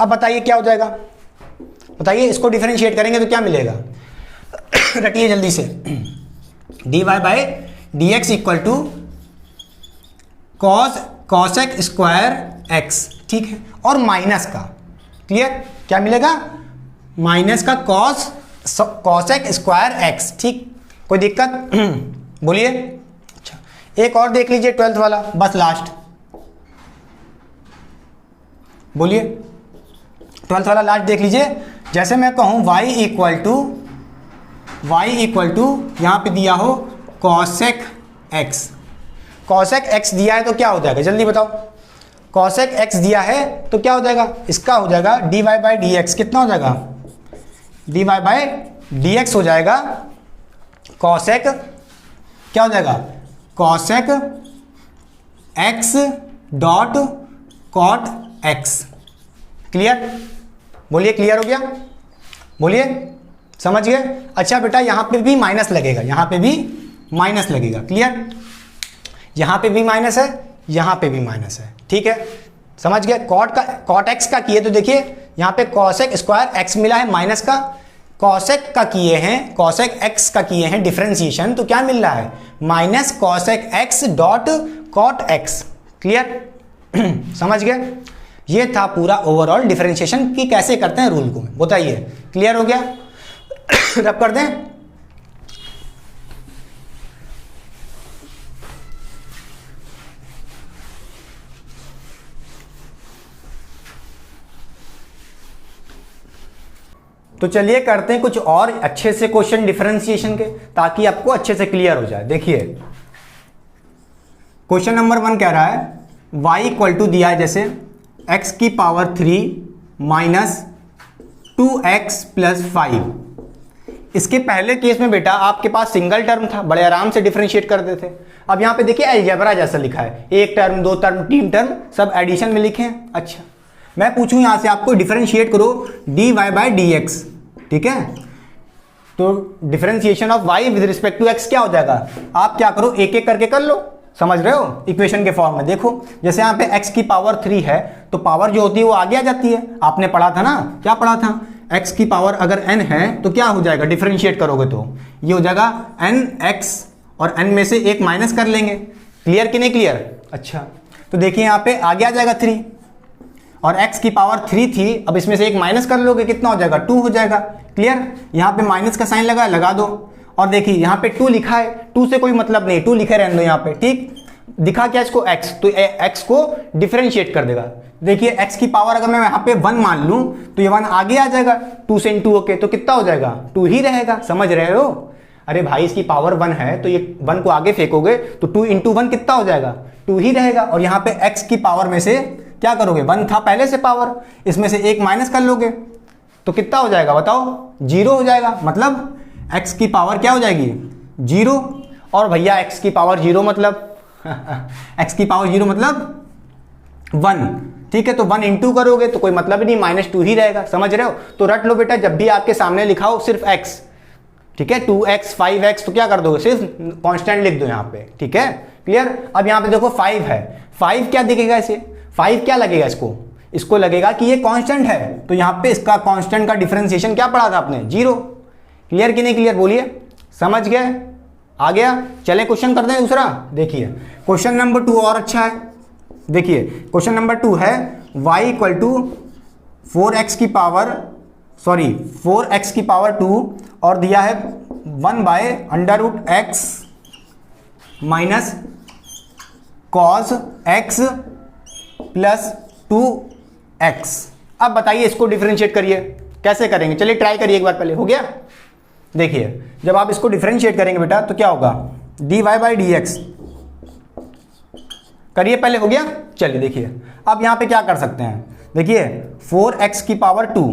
अब बताइए क्या हो जाएगा, बताइए इसको डिफरेंशिएट करेंगे तो क्या मिलेगा रटिए जल्दी से, dy by D x equal to cosec square x, ठीक है, और माइनस का, क्लियर, क्या मिलेगा, माइनस का कॉसेक स्क्वायर x, ठीक। कोई दिक्कत बोलिए। अच्छा एक और देख लीजिए 12th वाला, बस लास्ट, बोलिए 12th वाला लास्ट देख लीजिए। जैसे मैं कहूं y इक्वल टू यहां पे दिया हो कॉसेक x, कॉसेक x दिया है तो क्या हो जाएगा, जल्दी बताओ, कॉसेक x दिया है तो क्या हो जाएगा, इसका हो जाएगा dy बाई डी एक्स, कितना हो जाएगा, dy बाई डी एक्स हो जाएगा कॉसेक, क्या हो जाएगा, cosec x dot cot x। Clear? बोलिए क्लियर हो गया, बोलिए समझ गए। अच्छा बेटा यहाँ पे भी माइनस लगेगा, यहाँ पे भी माइनस लगेगा, क्लियर, यहाँ पे भी माइनस है, यहाँ पे भी माइनस है, ठीक है, समझ गए। कॉट एक्स का किए तो देखिए यहाँ पे कॉसेक स्क्वायर एक्स मिला है माइनस का, कॉसेक का किए हैं, कॉसेक एक्स का किए हैं डिफरेंशिएशन, तो क्या मिल रहा है, minus cosec x dot cot x. Clear? समझ गए। ये था पूरा ओवरऑल डिफरेंशिएशन की कैसे करते हैं रूल को, बताइए क्लियर हो गया रब कर दें। तो चलिए करते हैं कुछ और अच्छे से क्वेश्चन डिफरेंशिएशन के, ताकि आपको अच्छे से क्लियर हो जाए। देखिए क्वेश्चन नंबर 1 कह रहा है y इक्वल टू दिया है जैसे x की पावर 3 माइनस 2x प्लस 5। इसके पहले केस में बेटा आपके पास सिंगल टर्म था, बड़े आराम से डिफरेंशिएट करते थे। अब यहाँ पे देखिए अलजेब्रा जैसा लिखा है, एक टर्म, दो टर्म, तीन टर्म, सब एडिशन में लिखे हैं। अच्छा मैं पूछूं यहां से आपको डिफरेंशिएट करो dy बाई डी एक्स, ठीक है, तो differentiation of y with respect to x क्या हो जाएगा, आप क्या करो एक एक करके कर लो, समझ रहे हो, इक्वेशन के फॉर्म में। देखो जैसे यहाँ पे x की पावर 3 है तो पावर जो होती है वो आगे आ जाती है, आपने पढ़ा था ना, क्या पढ़ा था, x की पावर अगर n है तो क्या हो जाएगा, डिफरेंशिएट करोगे तो ये हो जाएगा nx, और n में से एक माइनस कर लेंगे। क्लियर कि नहीं क्लियर? अच्छा तो देखिए यहाँ पे आगे आ जाएगा 3, और x की पावर 3 थी, अब इसमें से एक माइनस कर लोगे, कितना हो जाएगा, 2 हो जाएगा। क्लियर? यहाँ पे माइनस का साइन लगा दो, और देखिए यहाँ पे 2 लिखा है, 2 से कोई मतलब नहीं, 2 लिखे रहने दो यहाँ पे, ठीक। दिखा क्या इसको x, तो x को डिफरेंशिएट कर देगा। देखिए x की पावर अगर मैं यहाँ पे 1 मान लूं तो ये 1 आगे आ जाएगा, 2 से इंटू होके, तो कितना हो जाएगा, 2 ही रहेगा। समझ रहे हो? अरे भाई इसकी पावर 1 है तो ये 1 को आगे फेंकोगे तो 2 इंटू 1 कितना हो जाएगा, 2 ही रहेगा। और यहाँ पे x की पावर में से क्या करोगे, 1 था पहले से पावर, इसमें से एक माइनस कर लोगे तो कितना हो जाएगा बताओ, 0 हो जाएगा। मतलब x की पावर क्या हो जाएगी, 0। और भैया x की पावर 0 मतलब x की पावर 0 मतलब 1, ठीक है, तो 1 इंटू करोगे तो कोई मतलब नहीं, -2 ही रहेगा। समझ रहे हो? तो रट लो बेटा, जब भी आपके सामने लिखा हो सिर्फ x, ठीक है, 2x 5x, तो क्या कर दोगे, सिर्फ कांस्टेंट लिख दो यहाँ पे, ठीक है। क्लियर? अब यहाँ पे देखो 5 है, 5 क्या दिखेगा इसे, 5 क्या लगेगा इसको लगेगा कि ये कांस्टेंट है, तो यहाँ पे इसका कांस्टेंट का डिफरेंशिएशन क्या पढ़ा था आपने, 0। क्लियर कि नहीं क्लियर? बोलिए समझ गए, आ गया। चले क्वेश्चन करते हैं दूसरा। देखिए क्वेश्चन नंबर 2 और अच्छा है। देखिए क्वेश्चन नंबर 2 है y इक्वल टू 4x की पावर 2 और दिया है 1 by under root x minus cos x plus 2x। अब बताइए इसको डिफरेंशिएट करिए, कैसे करेंगे? चलिए ट्राई करिए एक बार पहले। हो गया? देखिए जब आप इसको डिफरेंशिएट करेंगे बेटा तो क्या होगा, dy बाई डी एक्स। करिए पहले। हो गया? चलिए देखिए अब यहां पे क्या कर सकते हैं, देखिए 4x की पावर 2,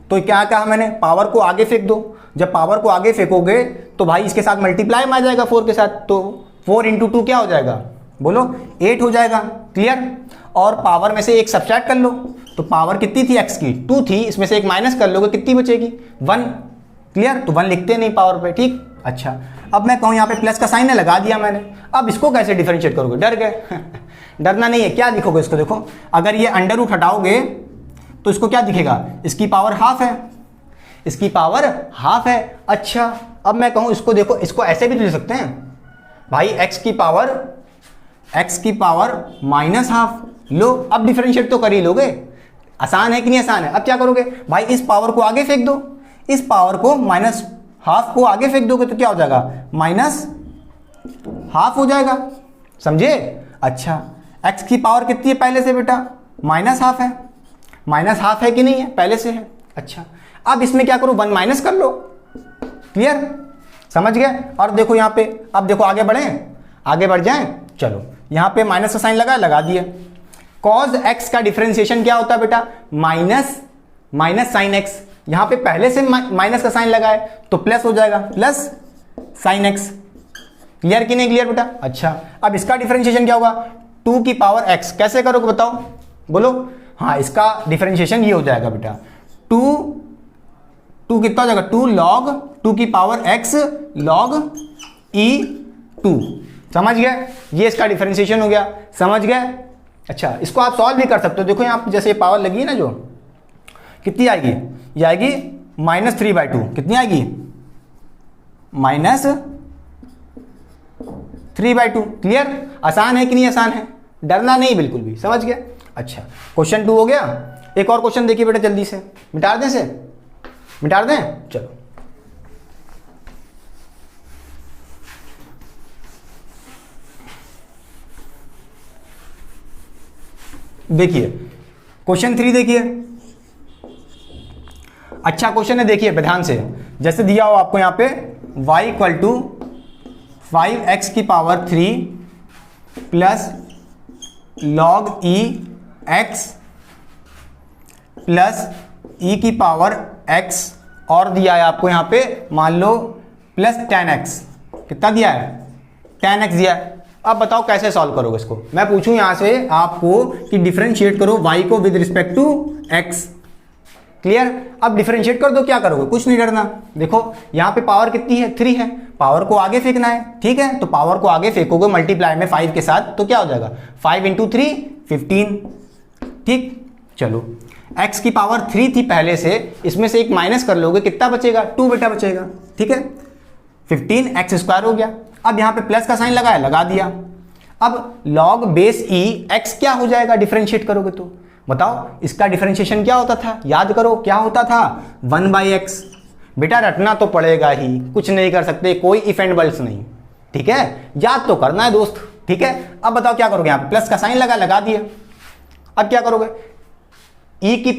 तो क्या कहा मैंने, पावर को आगे फेंक दो। जब पावर को आगे फेंकोगे तो भाई इसके साथ मल्टीप्लाई में आ जाएगा 4 के साथ, तो 4 इंटू 2 क्या हो जाएगा, बोलो 8 हो जाएगा। क्लियर? और पावर में से एक सब्ट्रैक्ट कर लो, तो पावर कितनी थी x की, 2 थी, इसमें से एक माइनस कर लोगे, कितनी बचेगी, 1। क्लियर? तो 1 लिखते नहीं पावर पे। ठीक, अच्छा अब मैं कहूँ यहाँ पे प्लस का साइन है, लगा दिया मैंने। अब इसको कैसे डिफरेंशिएट करोगे, डर गए? डरना नहीं है, क्या लिखोगे इसको, देखो अगर ये अंडर रूट हटाओगे तो इसको क्या दिखेगा, इसकी पावर हाफ है, इसकी पावर हाफ है। अच्छा अब मैं कहूँ इसको, देखो इसको ऐसे भी तो लिख सकते हैं भाई, x की पावर माइनस हाफ। लो अब डिफरेंशिएट तो कर ही लोगे, आसान है कि नहीं आसान है? अब क्या करोगे भाई, इस पावर को आगे फेंक दो, इस पावर को माइनस हाफ को आगे फेंक दोगे तो क्या हो जाएगा, माइनस हाफ हो जाएगा। समझे? अच्छा x की पावर कितनी है पहले से बेटा, माइनस हाफ है। माइनस हाफ है कि नहीं है, पहले से है। अच्छा अब इसमें क्या करो, 1 माइनस कर लो। क्लियर? समझ गए? और देखो यहाँ पे, अब देखो आगे बढ़ें, आगे बढ़ जाएं। चलो यहाँ पे माइनस का साइन लगा दिए। कॉज एक्स का डिफरेंशिएशन क्या होता है बेटा, माइनस साइन एक्स। यहाँ पे पहले से माइनस का साइन लगा है तो प्लस हो जाएगा, प्लस साइन एक्स। क्लियर कि नहीं क्लियर बेटा? अच्छा अब इसका डिफरेंशिएशन क्या होगा, 2 की पावर x। कैसे करोगे बताओ, बोलो। हाँ इसका डिफरेंशिएशन ये हो जाएगा बेटा, 2 कितना हो जाएगा, 2 log 2 की पावर x log e2। समझ गए? ये इसका डिफरेंशिएशन हो गया। समझ गए? अच्छा इसको आप सॉल्व भी कर सकते हो। देखो यहाँ पे जैसे पावर लगी है ना, जो कितनी आएगी, ये आएगी -3/2। कितनी आएगी, -3/2। क्लियर? आसान है कि नहीं आसान है? डरना नहीं बिल्कुल भी। समझ गए? अच्छा क्वेश्चन 2 हो गया। एक और क्वेश्चन देखिए बेटा जल्दी से, मिटा दें से, मिटा दें। चलो देखिए क्वेश्चन 3 देखिए, अच्छा क्वेश्चन है, देखिए ध्यान से। जैसे दिया हो आपको यहाँ पे y इक्वल टू 5x की power 3 plus log e x plus e की पावर x, और दिया है आपको यहाँ पे मान लो प्लस 10x। कितना दिया है, 10x दिया है। अब बताओ कैसे सॉल्व करोगे इसको। मैं पूछूं यहाँ से आपको कि डिफरेंशिएट करो y को with respect to x। Clear? अब डिफरेंशिएट कर दो, क्या करोगे, कुछ नहीं डरना। देखो यहाँ पे पावर कितनी है, 3 है, पावर को आगे फेंकना है। ठीक है, तो पावर को आगे फेंकोगे मल्टीप्लाई में 5 के साथ, तो क्या हो जाएगा, 5 × 3 15। ठीक, चलो x की पावर 3 थी पहले से, इसमें से एक माइनस कर लोगे, कितना बचेगा, 2 बेटा बचेगा। ठीक है, 15x² हो गया। अब यहाँ पे प्लस का साइन लगाया, लगा दिया। अब log बेस e x क्या हो जाएगा, डिफरेंशिएट करोगे तो बताओ इसका डिफरेंशिएशन क्या होता था, याद करो क्या होता था, 1/x। बेटा रटना तो पड़ेगा ही, कुछ नहीं कर सकते, कोई इफ एंड बल्स नहीं। ठीक है, याद तो करना है दोस्त। ठीक है, अब बताओ क्या करोगे, यहाँ पे प्लस का साइन लगा दिया। अब क्या करोगे, e की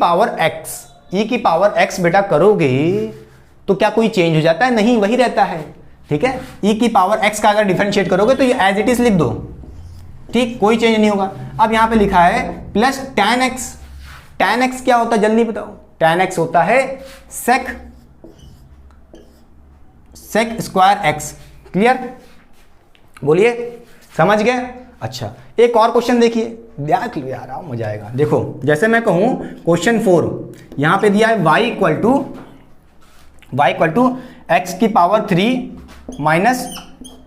पावर x बेटा करोगे तो क्या कोई चेंज हो जाता है, नहीं वही रहता है। ठीक है, e की पावर x का अगर डिफरेंशिएट करोगे तो ये एज इट इज लिख दो। ठीक, कोई चेंज नहीं होगा। अब यहां पे लिखा है plus tan x। tan x क्या होता है जल्दी बताओ, tan x होता है sec स्क्वायर x। क्लियर? बोलिए, समझ गए? अच्छा एक और क्वेश्चन देखिए, देख लो यार, आओ मजा आएगा। देखो जैसे मैं कहूं क्वेश्चन 4, यहां पे दिया है y इक्वल टू x की पावर 3 माइनस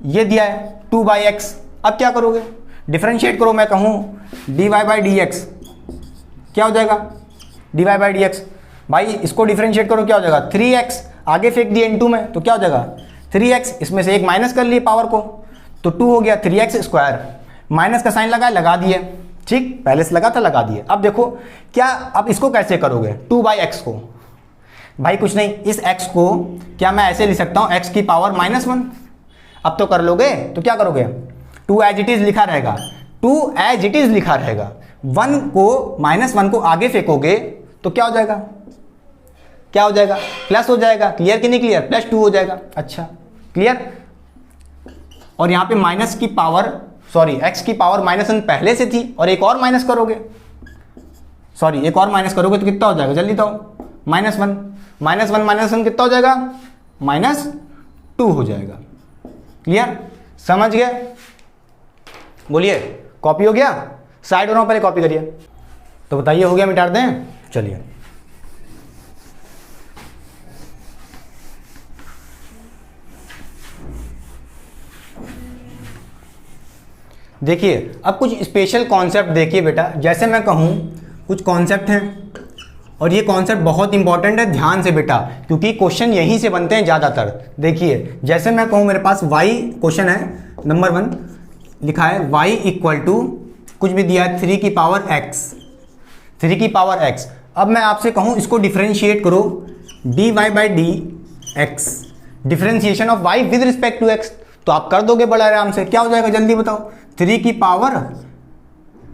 ये दिया है 2/x। अब क्या करोगे, डिफरेंशिएट करो। मैं कहूँ dy/dx क्या हो जाएगा, dy/dx। भाई इसको डिफरेंशिएट करो, क्या हो जाएगा, 3x आगे फेंक दिए इनटू में, तो क्या हो जाएगा 3x, इसमें से एक माइनस कर लिए पावर को, तो 2 हो गया 3x²। माइनस का साइन लगा दिए। ठीक, पहले से लगा था, लगा दिए। अब देखो क्या, अब इसको कैसे करोगे, 2/x को, भाई कुछ नहीं, इस x को क्या मैं ऐसे लिख सकता हूँ, x की पावर -1। अब तो कर लोगे, तो क्या करोगे, 2 एज इट इज लिखा रहेगा, 2 एज इट इज लिखा रहेगा। 1 को -1 को आगे फेंकोगे तो क्या हो जाएगा, क्या हो जाएगा, प्लस हो जाएगा। क्लियर कि नहीं क्लियर, +2 हो जाएगा। अच्छा क्लियर। और यहाँ पे माइनस की पावर x की पावर -1 पहले से थी और एक और माइनस करोगे, एक और माइनस करोगे तो कितना हो जाएगा, जल्दी तो -1 -1 कितना हो जाएगा, -2 हो जाएगा। क्लियर, समझ गए। बोलिए कॉपी हो गया, साइड हो पहले कॉपी करिए। तो बताइए हो गया, मिटा दें। चलिए देखिए अब कुछ स्पेशल कॉन्सेप्ट देखिए बेटा। जैसे मैं कहूँ कुछ कॉन्सेप्ट हैं और ये कॉन्सेप्ट बहुत इंपॉर्टेंट है, ध्यान से बेटा, क्योंकि क्वेश्चन यहीं से बनते हैं ज़्यादातर। देखिए जैसे मैं कहूँ मेरे पास y क्वेश्चन है, नंबर 1 लिखा है y इक्वल टू कुछ भी दिया है 3 की पावर x, 3 की पावर x। अब मैं आपसे कहूँ इसको डिफ्रेंशिएट करो, dy by D x, differentiation of y with respect to x, तो आप कर दोगे बड़ा आराम से। क्या हो जाएगा जल्दी बताओ, 3 की पावर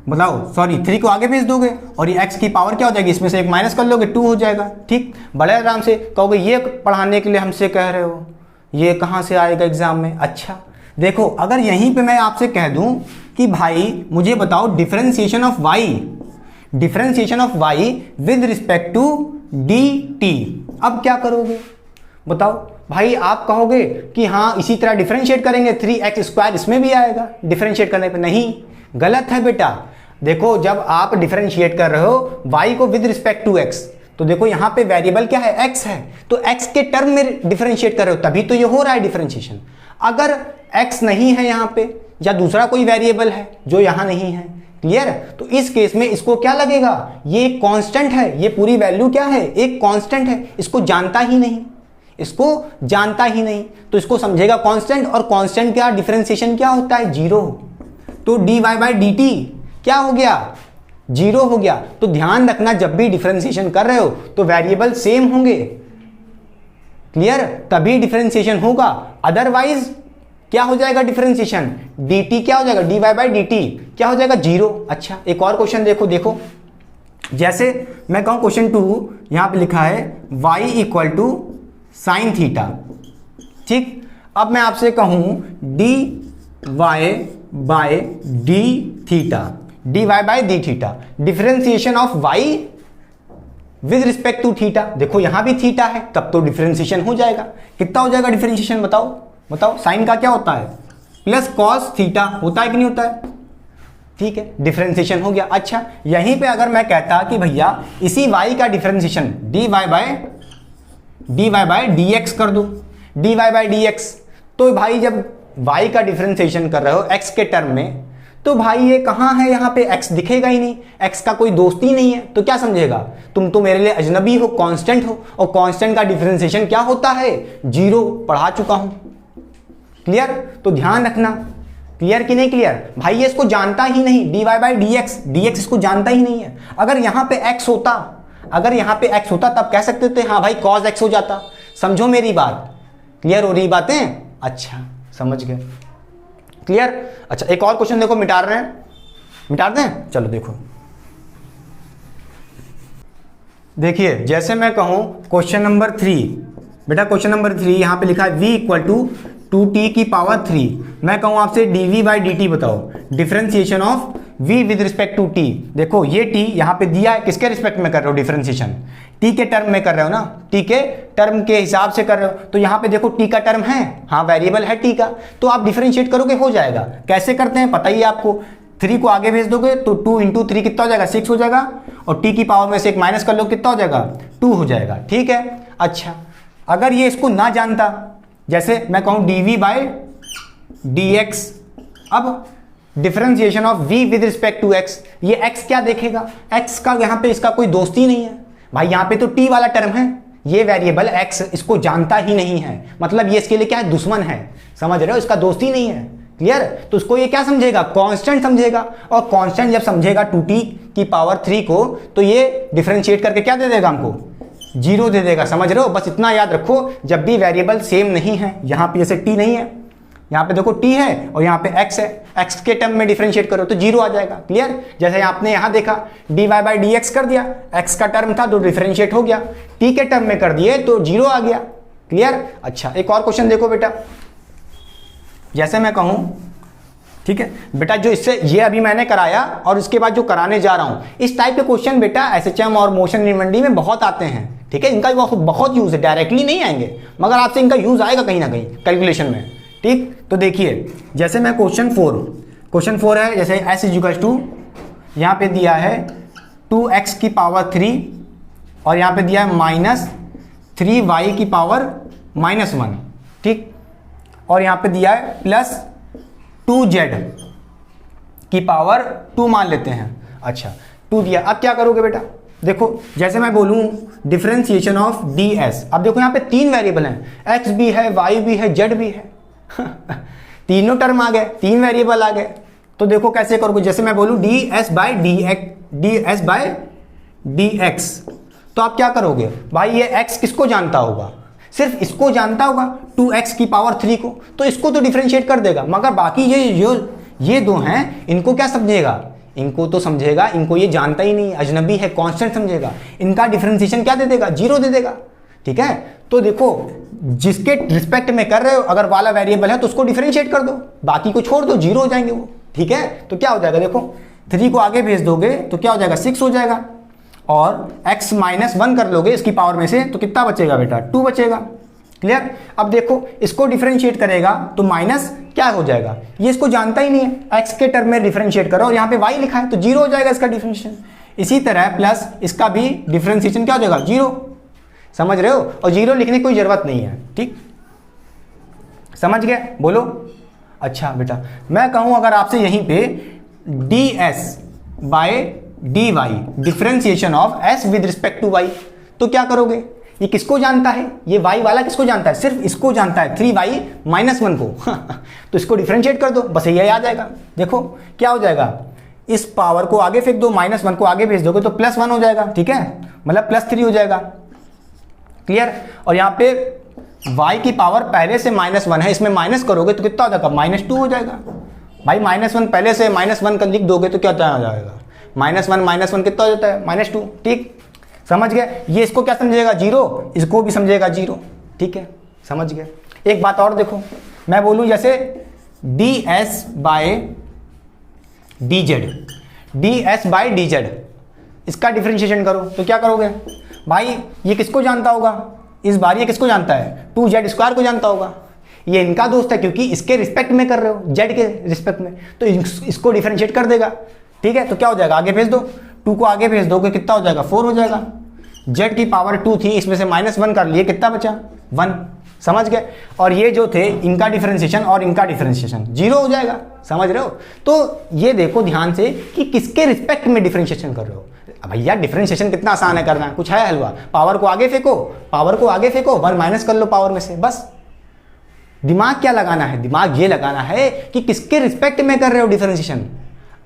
बताओ 3 को आगे भेज दोगे और ये x की पावर क्या हो जाएगी, इसमें से एक माइनस कर लोगे, 2 हो जाएगा। ठीक, बड़े आराम से कहोगे ये पढ़ाने के लिए हमसे कह रहे हो, ये कहाँ से आएगा एग्जाम में। अच्छा देखो, अगर यहीं पे मैं आपसे कह दूं कि भाई मुझे बताओ differentiation of y with respect to dt, अब क्या करोगे बताओ भाई। आप कहोगे कि हाँ इसी तरह डिफरेंशिएट करेंगे, 3x² इसमें भी आएगा डिफरेंशिएट करने पे। नहीं, गलत है बेटा। देखो जब आप डिफरेंशिएट कर रहे हो y को विद रिस्पेक्ट टू x, तो देखो यहाँ पे वेरिएबल क्या है, x है, तो x के टर्म में डिफरेंशिएट कर रहे हो, तभी तो ये हो रहा है डिफरेंशिएशन। अगर x नहीं है यहाँ पे या दूसरा कोई वेरिएबल है जो यहाँ नहीं है, क्लियर, तो इस केस में इसको क्या लगेगा, ये एक कांस्टेंट है, ये पूरी वैल्यू क्या है, एक कांस्टेंट है, इसको जानता ही नहीं, इसको जानता ही नहीं, तो इसको समझेगा कांस्टेंट। और कांस्टेंट क्या, डिफरेंशिएशन क्या होता है, 0। तो dy बाई dt क्या हो गया, 0 हो गया। तो ध्यान रखना जब भी डिफरेंशिएशन कर रहे हो तो वेरिएबल सेम होंगे, क्लियर, तभी डिफरेंशिएशन होगा, अदरवाइज क्या हो जाएगा डिफरेंशिएशन, dt क्या हो जाएगा, dy बाई dt क्या हो जाएगा, 0। अच्छा एक और क्वेश्चन देखो, जैसे मैं कहूं क्वेश्चन 2 यहां पे लिखा है y equal to sine theta. ठीक, अब मैं आपसे कहूं dy by d theta, dy by d theta, differentiation of y with respect to theta. देखो यहां भी थीटा है, तब तो डिफरेंशिएशन हो जाएगा। कितना हो जाएगा डिफरेंशिएशन बताओ। साइन का क्या होता है, प्लस कॉस थीटा होता है कि नहीं होता है। ठीक है, डिफरेंशिएशन हो गया। अच्छा यहीं पे अगर मैं कहता कि भैया इसी y का डिफरेंशिएशन dy बाय dx कर दो, dy बाय dx, तो भाई जब y का डिफरेंशिएशन कर रहे हो x के टर्म में, तो भाई ये कहाँ है, यहाँ पे x दिखेगा ही नहीं, x का कोई दोस्त ही नहीं है, तो क्या समझेगा, तुम तो मेरे लिए अजनबी हो, कांस्टेंट हो, और कांस्टेंट का डिफरेंशिएशन क्या होता है, 0, पढ़ा चुका हूं। क्लियर, तो ध्यान रखना, क्लियर कि नहीं क्लियर। भाई ये इसको जानता ही नहीं, dy बाई dx इसको जानता ही नहीं है। अगर यहाँ पे x होता तब कह सकते थे हाँ भाई cos x हो जाता। समझो मेरी बात, क्लियर हो रही बातें। अच्छा समझ गए, क्लियर। अच्छा एक और क्वेश्चन देखो, मिटा दें, चलो देखो, देखिए जैसे मैं कहूं क्वेश्चन नंबर 3, बेटा क्वेश्चन नंबर 3 यहां पे लिखा है v इक्वल टू 2t की पावर 3। मैं कहूं आपसे dv बाई dt बताओ, differentiation of v with respect to t। देखो ये t यहां पे दिया है, किसके रिस्पेक्ट में कर रहे हो डिफरेंशिएशन, t के टर्म में कर रहे हो ना, t के टर्म के हिसाब से कर रहे हो। तो यहां पे देखो t का टर्म है, हाँ वेरिएबल है t का, तो आप डिफरेंशिएट करोगे हो जाएगा। कैसे करते हैं पता ही है आपको, 3 को आगे भेज दोगे तो 2 इंटू 3 कितना हो जाएगा, 6 हो जाएगा, और t की पावर में से एक माइनस कर लो कितना हो जाएगा, 2 हो जाएगा। ठीक है। अच्छा अगर ये इसको ना जानता, जैसे मैं कहूं dv बाय dx, अब differentiation of v with respect to x, ये x क्या देखेगा, x का यहाँ पे इसका कोई दोस्त ही नहीं है भाई, यहाँ पे तो t वाला टर्म है, ये वेरिएबल x इसको जानता ही नहीं है, मतलब ये इसके लिए क्या है, दुश्मन है, समझ रहे हो, इसका दोस्त ही नहीं है। क्लियर, तो उसको ये क्या समझेगा, कांस्टेंट समझेगा, और कांस्टेंट जब समझेगा 2t की पावर 3 को, तो ये डिफरेंशिएट करके क्या दे देगा हमको, 0 दे देगा। समझ रहे हो, बस इतना याद रखो, जब भी वेरिएबल सेम नहीं है, यहाँ पे जैसे t नहीं है, यहाँ पे देखो t है और यहाँ पे x है, x के टर्म में डिफरेंशिएट करो तो 0 आ जाएगा। क्लियर? जैसे आपने यहाँ देखा dy बाई dx कर दिया, x का टर्म था तो डिफरेंशिएट हो गया, t के टर्म में कर दिए तो 0 आ गया। क्लियर? अच्छा, एक और क्वेश्चन देखो बेटा, जैसे मैं कहूँ, ठीक है बेटा, जो इससे ये अभी मैंने कराया और इसके बाद जो कराने जा रहा हूँ, इस टाइप के क्वेश्चन बेटा एसएचएम और मोशन इन्वेंटरी में बहुत आते हैं। ठीक है, इनका बहुत यूज है, डायरेक्टली नहीं आएंगे मगर आपसे इनका यूज आएगा कहीं ना कहीं कैलकुलेशन में। ठीक, तो देखिए जैसे मैं क्वेश्चन 4 है, जैसे s इक्वल टू यहाँ पे दिया है 2x की पावर 3 और यहाँ पे दिया है माइनस 3y की पावर -1। ठीक, और यहाँ पे दिया है प्लस 2z की पावर 2 मान लेते हैं। अच्छा, 2 दिया, अब क्या करोगे बेटा, देखो जैसे मैं बोलूं डिफरेंशिएशन ऑफ ds, अब देखो यहाँ पे 3 वेरिएबल हैं, x भी है, y भी है, z भी है तीनों टर्म आ गए, 3 वेरिएबल आ गए। तो देखो कैसे करोगे, जैसे मैं बोलूं ds बाई dx, तो आप क्या करोगे भाई, ये x किसको जानता होगा, सिर्फ इसको जानता होगा 2x की पावर 3 को, तो इसको तो डिफरेंशिएट कर देगा, मगर बाकी ये दो हैं, इनको क्या समझेगा, इनको तो समझेगा, इनको ये जानता ही नहीं, अजनबी है, कांस्टेंट समझेगा, इनका डिफरेंशिएशन क्या दे देगा, 0 दे देगा। ठीक है, तो देखो जिसके रिस्पेक्ट में कर रहे हो अगर वाला वेरिएबल है तो उसको डिफरेंशिएट कर दो, बाकी को छोड़ दो, 0 हो जाएंगे वो। ठीक है, तो क्या हो जाएगा, देखो 3 को आगे भेज दोगे तो क्या हो जाएगा, 6 हो जाएगा, और x -1 कर लोगे इसकी पावर में से तो कितना बचेगा बेटा, 2 बचेगा। क्लियर? अब देखो इसको डिफरेंशिएट करेगा तो माइनस क्या हो जाएगा, ये इसको जानता ही नहीं है, x के टर्म में डिफरेंशिएट करो और यहाँ पे y लिखा है तो 0 हो जाएगा इसका डिफरेंशिएशन। इसी तरह प्लस इसका भी डिफरेंशिएशन क्या हो जाएगा, 0। समझ रहे हो? और 0 लिखने की कोई जरूरत नहीं है। ठीक, समझ गए? बोलो। अच्छा बेटा, मैं कहूं अगर आपसे यहीं पे ds by dy differentiation of s with respect to y, तो क्या करोगे, ये किसको जानता है, ये y वाला किसको जानता है, सिर्फ इसको जानता है 3y -1 को तो इसको डिफरेंशिएट कर दो, बस ये आ जाएगा। देखो क्या हो जाएगा, इस पावर को आगे फेंक दो, -1 को आगे भेज दोगे तो +1 हो जाएगा। ठीक है, मतलब +3 हो जाएगा। क्लियर? और यहाँ पे y की पावर पहले से -1 है, इसमें माइनस करोगे तो कितना हो जाएगा, -2 हो जाएगा। भाई -1 पहले से -1 का लिख दोगे तो क्या हो जाएगा, -1 कितना हो जाता है, -2। ठीक, समझ गए? ये इसको क्या समझेगा, 0, इसको भी समझेगा 0। ठीक है, समझ गए? एक बात और देखो, मैं बोलूं जैसे ds बाय dz, इसका डिफरेंशिएशन करो तो क्या करोगे भाई, ये किसको जानता होगा, इस बार ये किसको जानता है, 2z² को जानता होगा, ये इनका दोस्त है क्योंकि इसके रिस्पेक्ट में कर रहे हो, z के रिस्पेक्ट में, तो इसको डिफरेंशिएट कर देगा। ठीक है, तो क्या हो जाएगा, आगे भेज दो, 2 को आगे भेज दोगे कितना हो जाएगा, 4 हो जाएगा। z की पावर 2 थी, इसमें से -1 कर लिए, कितना बचा, 1। समझ गए? और ये जो थे इनका डिफरेंशिएशन और इनका डिफरेंशिएशन 0 हो जाएगा। समझ रहे हो? तो ये देखो ध्यान से कि किसके रिस्पेक्ट में डिफरेंशिएशन कर रहे हो। भैया डिफरेंशिएशन कितना आसान है करना, कुछ है हलवा, पावर को आगे फेंको, 1 माइनस कर लो पावर में से, बस। दिमाग क्या लगाना है, दिमाग ये लगाना है कि किसके रिस्पेक्ट में कर रहे हो डिफरेंशिएशन।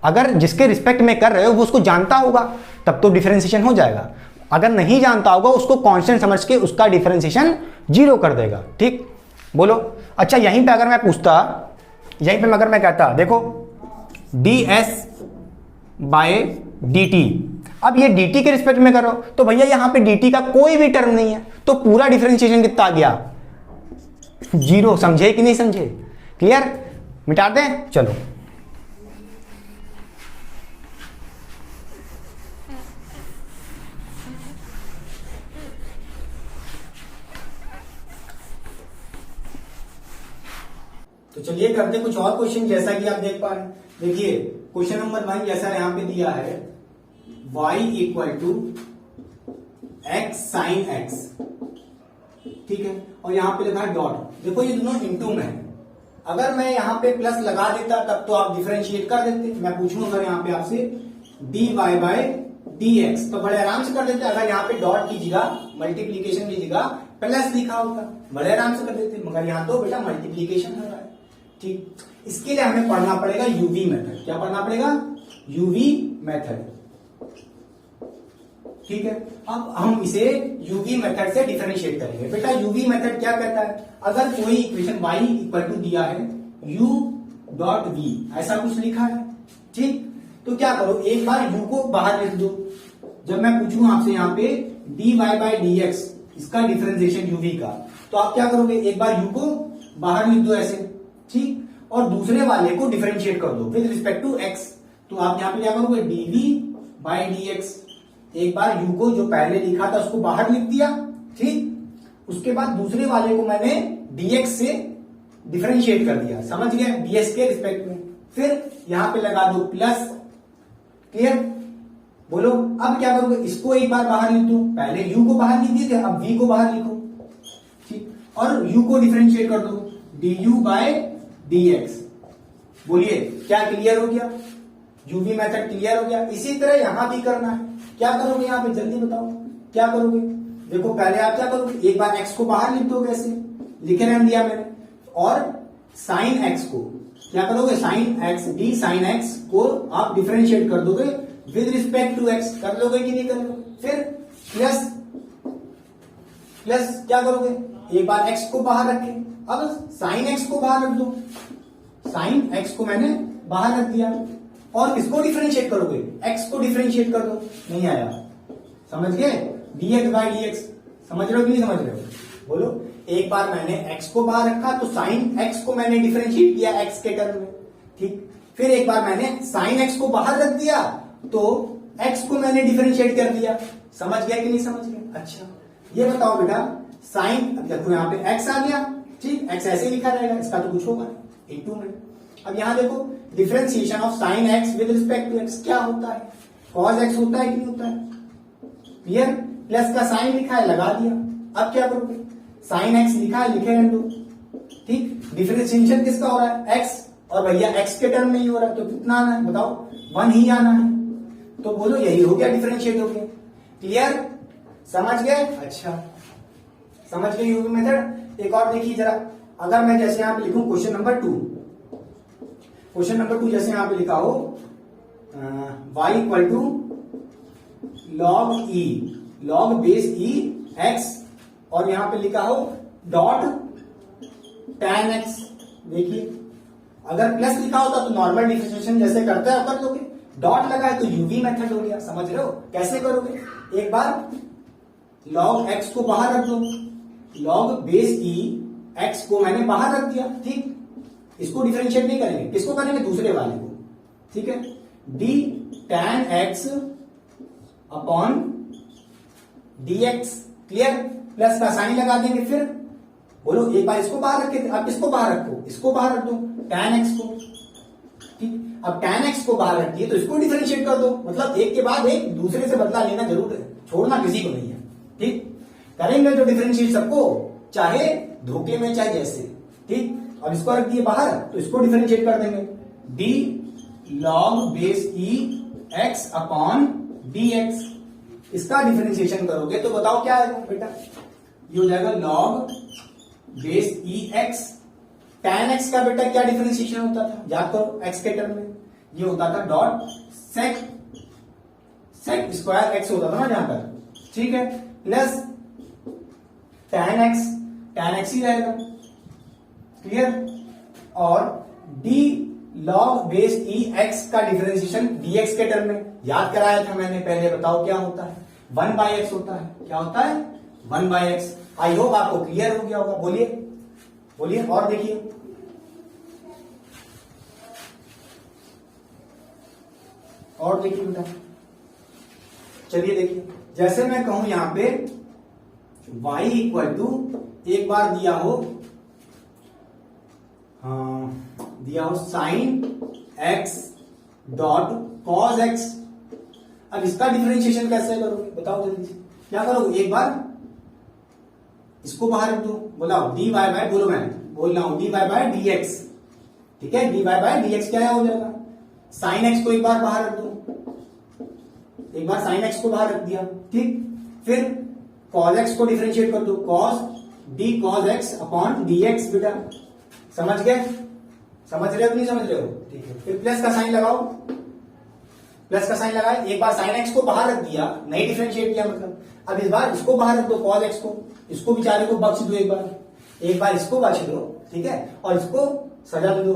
अगर जिसके रिस्पेक्ट में कर रहे हो वो उसको जानता होगा तब तो डिफरेंशिएशन हो जाएगा, अगर नहीं जानता होगा उसको कांस्टेंट समझ के उसका डिफरेंशिएशन 0 कर देगा। ठीक, बोलो। अच्छा, यहीं पे अगर मैं पूछता, यहीं पे अगर मैं कहता देखो ds बाय dt, अब ये dt के रिस्पेक्ट में करो तो भैया यहां पे dt का कोई भी टर्म नहीं है तो पूरा डिफरेंशिएशन कितना आ गया, 0। समझे कि नहीं समझे? क्लियर? मिटा दें, चलो। तो चलिए करते कुछ और क्वेश्चन, जैसा कि आप देख पा रहे हैं। देखिए क्वेश्चन नंबर 1 जैसा यहाँ पे दिया है, y equal to x sine x। ठीक है, और यहाँ पे लिखा है डॉट। देखो ये दोनों इनटू में है, अगर मैं यहाँ पे प्लस लगा देता तब तो आप डिफरेंशिएट कर देते। मैं पूछूंगा अगर यहाँ पे आपसे dy बाय dx तो बड़े आराम से कर देते। अगर यहाँ पे डॉट की जगह मल्टीप्लीकेशन की जगह प्लस लिखा होता बड़े आराम से कर देते, मगर यहाँ तो बेटा मल्टीप्लीकेशन हो रहा है। ठीक, इसके लिए हमें पढ़ना पड़ेगा यूवी मेथड। क्या पढ़ना पड़ेगा? UV method. ठीक है, अब हम इसे यूवी मेथड से डिफरेंशिएट करेंगे। बेटा यूवी मेथड क्या कहता है, अगर कोई इक्वेशन y इक्वल टू दिया है u डॉट v ऐसा कुछ लिखा है। ठीक, तो क्या करो, एक बार u को बाहर लिख दो। जब मैं पूछूं आपसे यहाँ पे dy बाई dx इसका डिफरेंशिएशन uv का, तो आप क्या करोगे, एक बार u को बाहर लिख दो ऐसे। ठीक, और दूसरे वाले को डिफरेंशिएट कर दो विद रिस्पेक्ट टू x। तो आप यहाँ पे क्या करोगे, dv बाई dx। एक बार u को जो पहले लिखा था उसको बाहर लिख दिया। ठीक, उसके बाद दूसरे वाले को मैंने dx से डिफरेंशिएट कर दिया, समझ गए, dx के रिस्पेक्ट में। फिर यहां पे लगा दो प्लस। क्लियर, बोलो अब क्या करोगे, इसको एक बार बाहर लिख दो, पहले u को बाहर लिख दिए थे, अब v को बाहर लिखो। ठीक, और u को डिफरेंशिएट कर दो, du बाय dx। बोलिए क्या क्लियर हो गया, uv मेथड क्लियर हो गया। इसी तरह यहां भी करना है। क्या करोगे यहां पे, जल्दी बताओ क्या करोगे। देखो पहले आप क्या करोगे, एक बार x को बाहर लिख दोगे, ऐसे लिखे रहने दिया मैंने, और साइन x को क्या करोगे, sine x, d sine x को आप डिफरेंशिएट कर दोगे विद रिस्पेक्ट टू x। कर लोगे कि नहीं कर लोगे। फिर प्लस प्लस क्या करोगे, एक बार x को बाहर रखे, अब साइन x को बाहर रख दो। साइन x को मैंने बाहर रख दिया, और किसको डिफरेंशिएट करोगे, x को डिफरेंशिएट कर दो। नहीं आया, समझ गए, dx बाई dx। समझ रहे हो कि नहीं समझ रहे हो, बोलो। एक बार मैंने x को बाहर रखा तो साइन x को मैंने डिफरेंशिएट किया x के टर्म में। ठीक, फिर एक बार मैंने साइन x को बाहर रख दिया तो x को मैंने डिफरेंशिएट कर दिया। समझ गया कि नहीं समझ गया। अच्छा, ये बताओ बेटा, साइन, अब देखो यहाँ पे x आ गया। ठीक, x ऐसे लिखा रहेगा, इसका तो कुछ होगा इनटू में। अब यहां देखो, differentiation of sine x with respect to x क्या होता है, cos x होता है कि नहीं होता है। क्लियर, प्लस का साइन लिखा है, लगा दिया। अब क्या करोगे, साइन x लिखा है, लिखे रहने दो। ठीक, डिफरेंशिएशन किसका हो रहा है, x, और भैया x के टर्म में ही हो रहा है, तो कितना आना है बताओ, 1 ही आना है। तो बोलो यही हो गया, डिफरेंशिएट हो गया। क्लियर, समझ गए। अच्छा, समझ गए यूवी मेथड। एक और देखिए जरा, अगर मैं जैसे यहां पे लिखूं क्वेश्चन नंबर 2, क्वेश्चन नंबर 2 जैसे यहां पे लिखा हो y equal to log e, log base e x, और यहां पे लिखा हो डॉट tan x। देखिए अगर प्लस लिखा होता तो नॉर्मल डिफरेंशिएशन जैसे करते हैं कर लोगे, डॉट लगा है तो यूवी मेथड हो गया। समझ रहे हो कैसे करोगे, एक बार लॉग x को बाहर रख दो, लॉग बेस e x को मैंने बाहर रख दिया। ठीक, इसको डिफरेंशिएट नहीं करेंगे, किसको करेंगे, दूसरे वाले को। ठीक है, d tan x upon dx। Clear, plus का साइन लगा देंगे। फिर बोलो एक बार इसको बाहर रखे थे, अब इसको बाहर रखो, इसको बाहर रख दो, tan x को। ठीक, अब tan x को बाहर रख दिए तो इसको डिफरेंशिएट कर दो, मतलब एक के बाद एक दूसरे से बदला लेना जरूर है, छोड़ना किसी को नहीं है। ठीक, करेंगे तो डिफरेंशिएट सबको, चाहे धोखे में चाहे जैसे। ठीक, अब इसको रख दिए बाहर तो इसको डिफरेंशिएट कर देंगे, d log base e x upon dx। इसका डिफरेंशिएशन करोगे तो बताओ क्या आएगा बेटा, ये हो जाएगा log base e x। tan x का बेटा क्या डिफरेंशिएशन होता था, याद करो, x के टर्म में ये होता था डॉट सेक स्क्वायर x होता था ना जहां पर। ठीक है, प्लस tan x ही रहेगा। क्लियर, और d log base e x का डिफरेंशिएशन dx के टर्म में याद कराया था मैंने पहले, बताओ क्या होता है, 1 बाई एक्स होता है। क्या होता है, 1 बाई एक्स। आई होप आपको क्लियर हो गया होगा। बोलिए बोलिए, और देखिए, और देखिए बेटा, चलिए देखिए, जैसे मैं कहूं यहां पे y इक्वल टू, एक बार दिया हो sine x dot cos x। अब इसका डिफरेंशिएशन कैसे करोगे बताओ जल्दी से। क्या करोगे, एक बार इसको बाहर रख दो, बोला dy बाय, बोलो मैं बोल रहा हूं dy बाय dx। ठीक है, dy बाय dx क्या हो जाएगा, साइन x को एक बार बाहर रख दो, एक बार साइन x को बाहर रख दिया। ठीक, फिर cos x को डिफरेंशिएट कर दो, cos d cos x upon dx। बेटा समझ गए, समझ रहे हो कि नहीं समझ रहे हो। ठीक है, फिर प्लस का साइन लगाओ, प्लस का साइन लगाए, एक बार साइन x को बाहर रख दिया, नहीं डिफरेंशिएट किया मतलब। अब इस बार इसको बाहर रख दो, cos x को, इसको बेचारे को बख्श दो, एक बार इसको बख्श दो। ठीक है, और इसको सजा दे दो,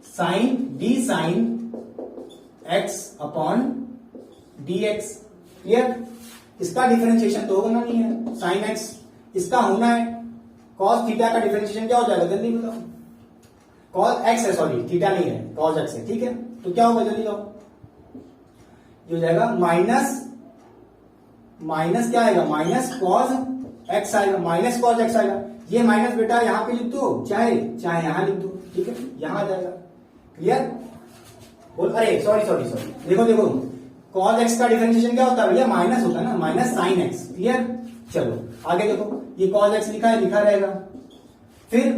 sine d sine x upon d x. Clear? इसका डिफरेंशिएशन तो होना नहीं है, साइन एक्स इसका होना है, कॉस थीटा का डिफरेंशिएशन क्या हो जाएगा जल्दी बताओ। कॉस एक्स है, सॉरी थीटा नहीं है, कॉस एक्स है, ठीक है। तो क्या होगा जल्दी बताओ, ये हो जाएगा माइनस क्या आएगा, माइनस कॉस एक्स आएगा, माइनस कॉस एक्स आएगा। ये माइनस बेटा यहां पे लिख दो, चाहे यहां लिख दो, ठीक है, यहां आ जाएगा। क्लियर? बोल, अरे सॉरी देखो कॉस एक्स का डिफरेंशिएशन क्या होता है भैया, माइनस होता है ना, माइनस साइन एक्स। क्लियर? चलो आगे देखो, ये कॉस एक्स लिखा है, लिखा रहेगा, फिर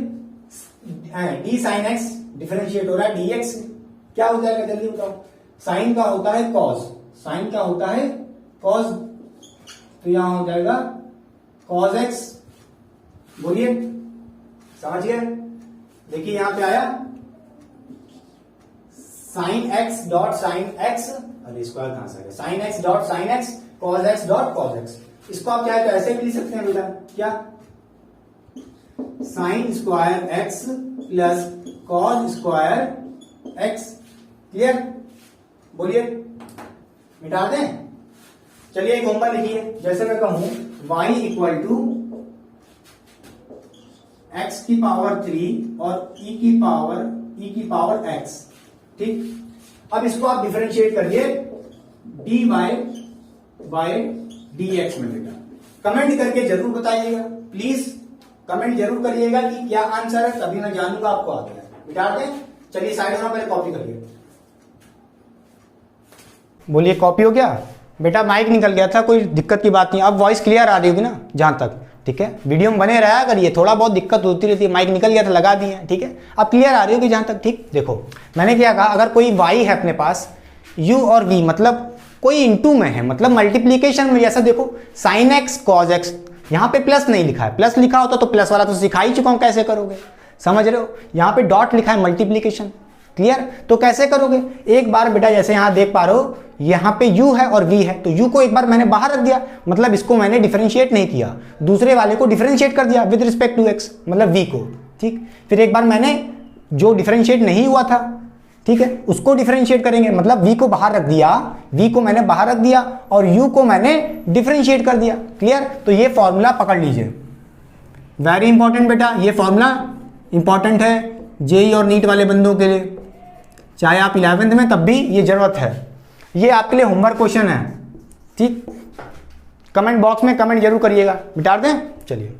डी साइन एक्स डिफरेंशिएट हो रहा है डी एक्स, क्या हो जाएगा जल्दी बताओ। साइन का होता है कॉस, साइन का होता है कॉस, तो यहां हो जाएगा कॉस एक्स। बोलिए, समझ गए? देखिए यहां पे आया sine x dot sine x, अरे स्क्वायर कहां से आ गया, sine x dot sine x cos x dot cos x. इसको आप चाहे तो ऐसे भी लिख सकते हैं बेटा, क्या, sine square x plus cos square x. Clear? बोलिए, मिटा दें? चलिए एक होमवर्क लिखिए, जैसे मैं कहूं y इक्वल टू एक्स की पावर 3 और e की पावर x, ठीक। अब इसको आप डिफरेंशिएट करिए dy बाय dx में बेटा। कमेंट करके जरूर बताइएगा, प्लीज कमेंट जरूर करिएगा कि क्या आंसर है, तभी मैं जानूंगा आपको आ गया। मिटा दें? चलिए साइड होना, पहले कॉपी करिए। बोलिए, कॉपी हो गया बेटा? माइक निकल गया था, कोई दिक्कत की बात नहीं, अब वॉइस क्लियर आ रही होगी ना जहां तक, ठीक है। वीडियो में बने रहा करिए, थोड़ा बहुत दिक्कत होती रहती है, माइक निकल गया था लगा दिए, ठीक है। अब क्लियर आ रही होगी जहां तक, ठीक। देखो मैंने क्या कहा, अगर कोई y है अपने पास, u और v मतलब कोई इंटू में है, मतलब मल्टीप्लीकेशन में, जैसा देखो साइन एक्स कॉस एक्स, यहाँ पे प्लस नहीं लिखा है, प्लस लिखा होता तो प्लस वाला तो सिखा ही चुका हूं कैसे करोगे, समझ रहे हो। यहाँ पे डॉट लिखा है मल्टीप्लीकेशन, क्लियर। तो कैसे करोगे, एक बार बेटा जैसे यहां देख पा रहे हो, यहां पे u है और v है, तो u को एक बार मैंने बाहर रख दिया, मतलब इसको मैंने डिफरेंशिएट नहीं किया, दूसरे वाले को डिफरेंशिएट कर दिया विद रिस्पेक्ट टू x, मतलब v को, ठीक। फिर एक बार मैंने जो डिफरेंशिएट नहीं हुआ था, ठीक है, उसको डिफरेंशिएट करेंगे, मतलब v को बाहर रख दिया, v को मैंने बाहर रख दिया और u को मैंने डिफरेंशिएट कर दिया। क्लियर? तो ये फॉर्मूला पकड़ लीजिए, वेरी इंपॉर्टेंट बेटा, ये फॉर्मूला इंपॉर्टेंट है जेई और नीट वाले बंदों के लिए, चाहे आप 11th में तब भी ये जरूरत है। ये आपके लिए होमवर्क क्वेश्चन है, ठीक। कमेंट बॉक्स में कमेंट जरूर करिएगा। मिटा दें? चलिए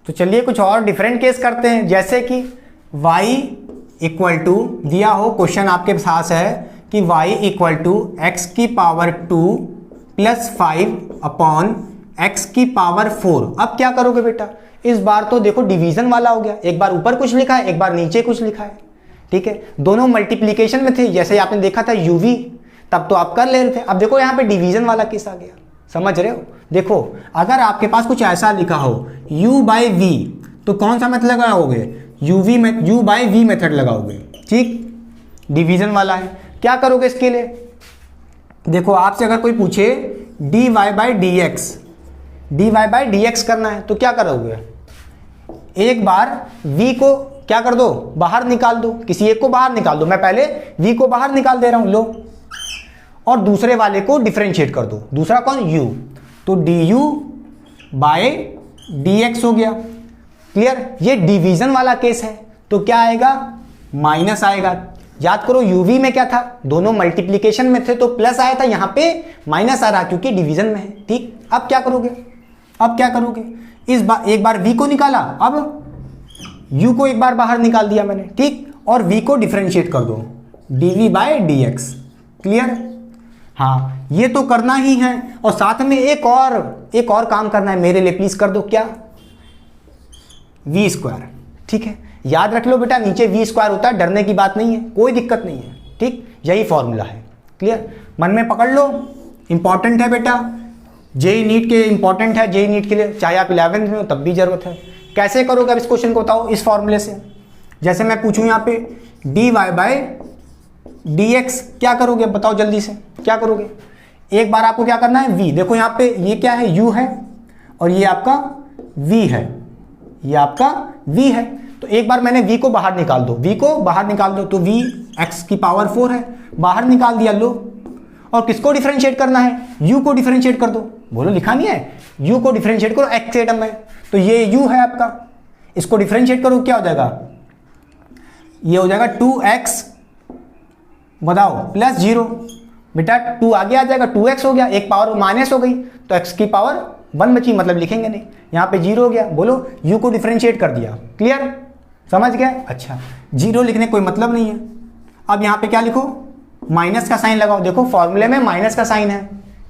तो चलिए कुछ और डिफरेंट केस करते हैं, जैसे कि y इक्वल टू दिया हो, क्वेश्चन आपके पास है कि y इक्वल टू एक्स की पावर 2 प्लस 5 अपॉन एक्स की पावर 4। अब क्या करोगे बेटा, इस बार तो देखो डिवीजन वाला हो गया, एक बार ऊपर कुछ लिखा है, एक बार नीचे कुछ लिखा है, ठीक है। दोनों मल्टीप्लीकेशन में थे, जैसे आपने देखा था uv, तब तो आप कर ले रहे थे। अब देखो यहाँ पे डिवीजन वाला केस आ गया, समझ रहे हो। देखो अगर आपके पास कुछ ऐसा लिखा हो u बाई वी, तो कौन सा मेथड लगाओगे, u बाई वी मेथड लगाओगे, ठीक। डिवीजन वाला है, क्या करोगे इसके लिए, देखो आपसे अगर कोई पूछे dy बाई डी एक्स करना है, तो क्या करोगे, एक बार v को क्या कर दो, बाहर निकाल दो, किसी एक को बाहर निकाल दो, मैं पहले v को बाहर निकाल दे रहा हूं, लो, और दूसरे वाले को डिफरेंशिएट कर दो, दूसरा कौन, u, तो du बाय dx हो गया। क्लियर? ये डिवीजन वाला केस है, तो क्या आएगा, माइनस आएगा। याद करो uv में क्या था, दोनों मल्टीप्लीकेशन में थे तो प्लस आया था, यहां पे माइनस आ रहा क्योंकि डिवीजन में है, ठीक। अब क्या करोगे, इस बार एक बार v को निकाला, अब u को एक बार बाहर निकाल दिया मैंने, ठीक, और v को डिफरेंशिएट कर दो dv बाय dx। क्लियर? हाँ, ये तो करना ही है, और साथ में एक और काम करना है मेरे लिए, प्लीज कर दो, क्या, v स्क्वायर, ठीक है। याद रख लो बेटा, नीचे v स्क्वायर होता है, डरने की बात नहीं है, कोई दिक्कत नहीं है, ठीक, यही फॉर्मूला है। क्लियर? मन में पकड़ लो, इंपॉर्टेंट है बेटा, जेई नीट के इंपॉर्टेंट है, जेई नीट के लिए, चाहे आप 11th में हो तब भी जरूरत है। कैसे करोगे अब इस क्वेश्चन को बताओ, इस फॉर्मूले से। जैसे मैं पूछूं यहाँ पे dy बाय dx, क्या करोगे बताओ जल्दी से, क्या करोगे। एक बार आपको क्या करना है, v, देखो यहाँ पे ये क्या है, u है और ये आपका v है, ये आपका v है। तो एक बार मैंने v को बाहर निकाल दो, v को बाहर निकाल दो, तो v x की पावर 4 है, बाहर निकाल दिया लो। और किसको डिफरेंशिएट करना है, u को डिफरेंशिएट कर दो। बोलो लिखा नहीं है, u को डिफरेंशिएट करो x से टर्म में, तो ये u है आपका, इसको डिफरेंशिएट करो क्या हो जाएगा, ये हो जाएगा 2x, बताओ प्लस 0, बेटा 2 आगे आ जाएगा, 2x हो गया, एक पावर माइनस हो गई तो x की पावर 1 बची, मतलब लिखेंगे नहीं, यहाँ पे 0 हो गया। बोलो u को डिफरेंशिएट कर दिया, क्लियर, समझ गए। अच्छा, 0 लिखने कोई मतलब नहीं है। अब यहाँ पे क्या लिखो, माइनस का साइन लगाओ, देखो फॉर्मूले में माइनस का साइन है,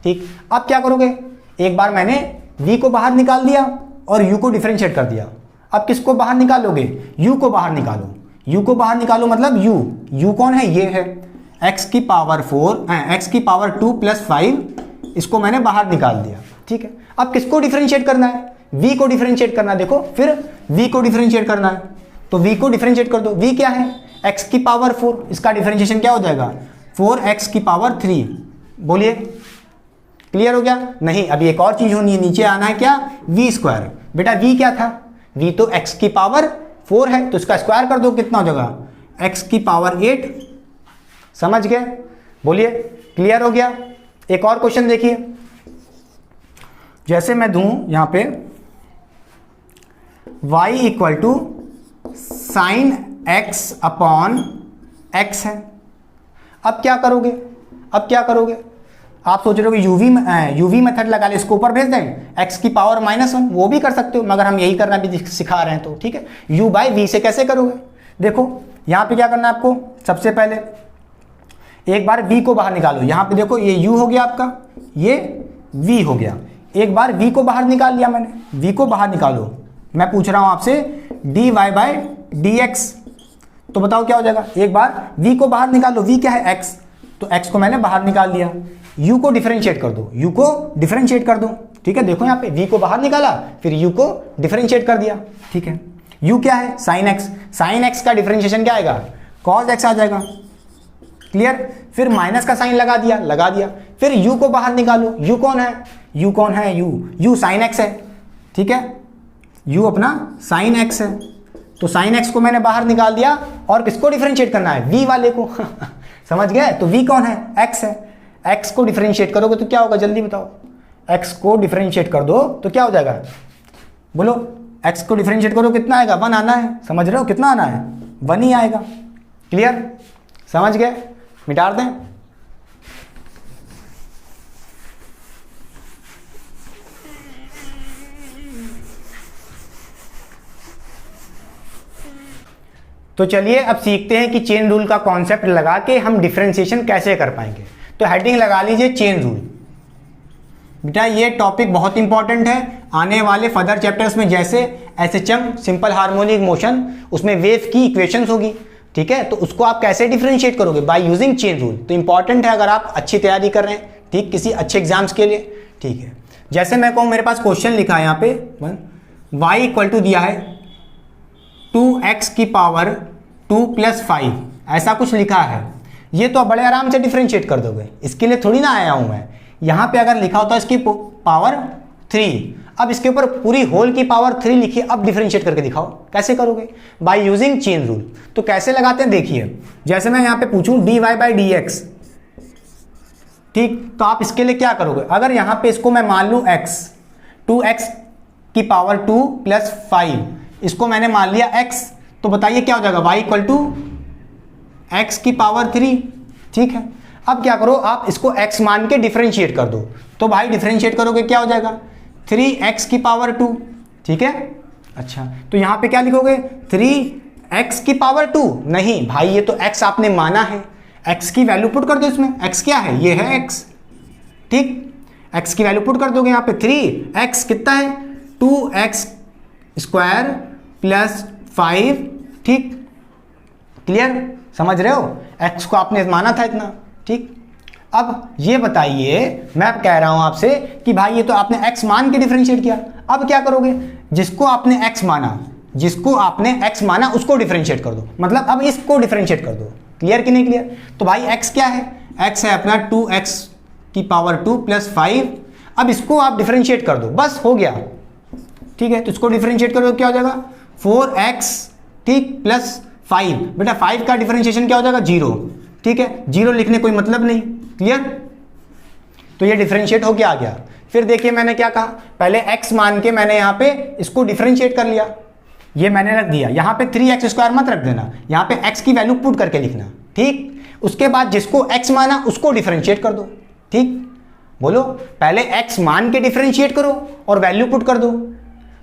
ठीक। अब क्या करोगे, एक बार मैंने v को बाहर निकाल दिया और u को डिफरेंशिएट कर दिया। अब किसको बाहर निकालोगे, u को बाहर निकालो, u को बाहर निकालो मतलब u कौन है, ये है x की पावर 4, x की पावर 2 प्लस 5, इसको मैंने बाहर निकाल दिया, ठीक है। अब किसको डिफरेंशिएट करना है, v को डिफरेंशिएट करना है, देखो फिर v को डिफरेंशिएट करना है, तो v को डिफरेंशिएट कर दो। v क्या है, x की पावर 4, इसका डिफरेंशिएशन क्या हो जाएगा, 4x की पावर 3। बोलिए क्लियर हो गया। नहीं, अभी एक और चीज होनी है, नीचे आना है क्या, v स्क्वायर। बेटा v क्या था, v तो x की पावर 4 है, तो इसका स्क्वायर कर दो, कितना हो जाएगा, x की पावर 8। समझ गए, बोलिए क्लियर हो गया। एक और क्वेश्चन देखिए, जैसे मैं दूं यहां पे y equal to sine x upon x है। अब क्या करोगे, अब क्या करोगे, आप सोच रहे हो कि यूवी मेथड लगा ले, इसको ऊपर भेज दें, x की पावर -1, वो भी कर सकते हो, मगर हम यही करना भी सिखा रहे हैं, तो ठीक है। u बाई वी से कैसे करोगे, देखो यहाँ पे क्या करना है आपको, सबसे पहले एक बार v को बाहर निकालो, यहाँ पे देखो ये u हो गया आपका, ये v हो गया। एक बार v को बाहर निकाल लिया मैंने, v को बाहर निकालो, मैं पूछ रहा हूँ आपसे dy बाई dx, तो बताओ क्या हो जाएगा। एक बार v को बाहर निकालो, v क्या है, x, तो x को मैंने बाहर निकाल दिया। u को डिफरेंशिएट कर दो, u को डिफरेंशिएट कर दो, ठीक है। देखो यहाँ पे v को बाहर निकाला, फिर u को डिफरेंशिएट कर दिया, ठीक है। u क्या है, साइन x, साइन x का डिफरेंशिएशन क्या आएगा, cos x आ जाएगा, क्लियर। फिर माइनस का साइन लगा दिया, लगा दिया, फिर u को बाहर निकालो, u कौन है, u कौन है, u साइन x है, ठीक है, u अपना साइन x है, तो साइन x को मैंने बाहर निकाल दिया, और किसको डिफरेंशिएट करना है, v वाले को समझ गए। तो v कौन है, x है, x को डिफरेंशिएट करोगे तो क्या होगा, जल्दी बताओ, x को डिफरेंशिएट कर दो तो क्या हो जाएगा, बोलो x को डिफरेंशिएट करो, कितना आएगा, 1 आना है, समझ रहे हो, कितना आना है, 1 ही आएगा, क्लियर, समझ गए। मिटा दें, तो चलिए अब सीखते हैं कि चेन रूल का कॉन्सेप्ट लगा के हम डिफरेंशिएशन कैसे कर पाएंगे। तो हेडिंग लगा लीजिए चेन रूल। बेटा ये टॉपिक बहुत इंपॉर्टेंट है, आने वाले फर्दर चैप्टर्स में जैसे एसएचएम सिंपल हार्मोनिक मोशन, उसमें वेव की इक्वेशंस होगी, ठीक है, तो उसको आप कैसे डिफरेंशिएट करोगे, बाय यूजिंग चेन रूल। तो इंपॉर्टेंट है अगर आप अच्छी तैयारी कर रहे हैं, ठीक, किसी अच्छे एग्जाम्स के लिए, ठीक है। जैसे मैं कहूँ, मेरे पास क्वेश्चन लिखा है यहाँ पे y इक्वल टू दिया है 2x की पावर 2 प्लस 5, ऐसा कुछ लिखा है। ये तो बड़े आराम से डिफरेंशिएट कर दोगे, इसके लिए थोड़ी ना आया हूं मैं। यहाँ पे अगर लिखा होता है इसकी पावर 3, अब इसके ऊपर पूरी होल की पावर 3 लिखिए, अब डिफरेंशिएट करके दिखाओ, कैसे करोगे, बाय यूजिंग चेन रूल। तो कैसे लगाते हैं देखिए, जैसे मैं यहाँ पे पूछूं dy बाई dx, ठीक, तो आप इसके लिए क्या करोगे, अगर यहाँ पे इसको मैं मान लूँ x, 2x की पावर 2 प्लस 5, इसको मैंने मान लिया x, तो बताइए क्या हो जाएगा, y इक्वल टू x की पावर 3, ठीक है। अब क्या करो, आप इसको x मान के डिफरेंशिएट कर दो, तो भाई डिफरेंशिएट करोगे क्या हो जाएगा, 3x की पावर 2, ठीक है। अच्छा, तो यहाँ पे क्या लिखोगे, 3x की पावर 2, नहीं भाई ये तो x आपने माना है, x की वैल्यू पुट कर दो इसमें, x क्या है, ये है x, ठीक, x की वैल्यू पुट कर दोगे यहाँ पे, 3x कितना है, 2x स्क्वायर प्लस 5, ठीक, क्लियर, समझ रहे हो, x को आपने माना था इतना, ठीक। अब ये बताइए, मैं अब कह रहा हूं आपसे कि भाई ये तो आपने x मान के डिफरेंशिएट किया, अब क्या करोगे, जिसको आपने x माना उसको डिफरेंशिएट कर दो, मतलब अब इसको डिफरेंशिएट कर दो। क्लियर कि नहीं क्लियर? तो भाई x क्या है, x है अपना 2x की पावर 2 प्लस 5। अब इसको आप डिफरेंशिएट कर दो, बस हो गया। ठीक है, तो इसको डिफरेंशिएट करो, क्या हो जाएगा 4x, ठीक, प्लस 5। बेटा 5 का डिफरेंशिएशन क्या हो जाएगा 0। ठीक है, 0 लिखने कोई मतलब नहीं। क्लियर? तो ये डिफरेंशिएट हो गया आ गया। फिर देखिए मैंने क्या कहा, पहले x मान के मैंने यहां पे इसको डिफरेंशिएट कर लिया, ये मैंने रख दिया। यहां पे 3x² मत रख देना, यहां पे x की वैल्यू पुट करके लिखना। ठीक, उसके बाद जिसको x माना उसको डिफरेंशिएट कर दो। ठीक, बोलो, पहले x मान के डिफरेंशिएट करो और वैल्यू पुट कर दो,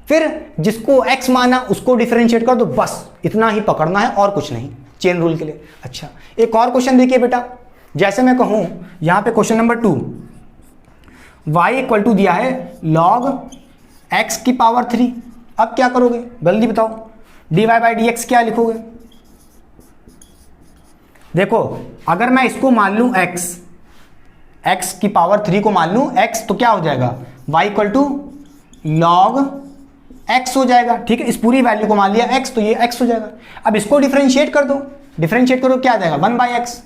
फिर जिसको x माना उसको डिफरेंशिएट कर दो, बस इतना ही पकड़ना है और कुछ नहीं, चेन रूल के लिए। अच्छा, एक और क्वेश्चन देखिए बेटा, जैसे मैं कहूं यहां पे question number 2, y equal to दिया है log x की पावर 3। अब क्या करोगे जल्दी बताओ, dy बाई dx क्या लिखोगे? देखो अगर मैं इसको मान लूं x की पावर 3 को मान लूं x, तो क्या हो जाएगा y equal to log x हो जाएगा। ठीक है, इस पूरी वैल्यू को मान लिया x, तो ये x हो जाएगा। अब इसको डिफरेंशिएट कर दो, डिफरेंशिएट करो, क्या आ जाएगा 1/x।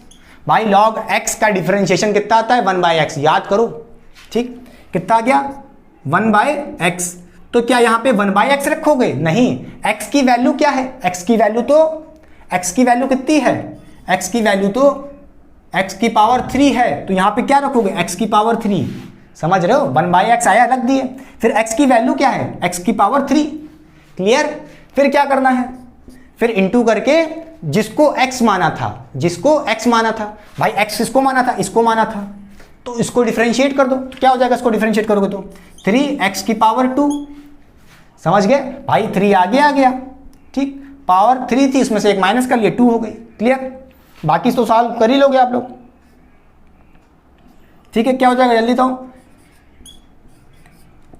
भाई log x का डिफरेंशिएशन कितना आता है 1/x, याद करो। ठीक, कितना आ गया 1/x। तो क्या यहां पे 1/x रखोगे? नहीं, x की वैल्यू क्या है, x की वैल्यू कितनी है, x की वैल्यू तो x की पावर 3 है, तो यहां पे क्या रखोगे x की पावर 3। समझ रहे हो, 1/x आया, रख दिए। फिर x की वैल्यू क्या है, x की पावर 3। क्लियर? फिर क्या करना है, फिर इंटू करके जिसको x माना था, भाई x किसको माना था, इसको माना था, तो इसको डिफरेंशिएट कर दो। तो क्या हो जाएगा, इसको डिफरेंशिएट करोगे तो 3x की पावर 2। समझ गए भाई, 3 आगे आ गया। ठीक, पावर 3 थी, इसमें से एक माइनस कर लिए, 2 हो गई। क्लियर? बाकी तो सॉल्व कर ही लोगे आप लोग। ठीक है, क्या हो जाएगा जल्दी तो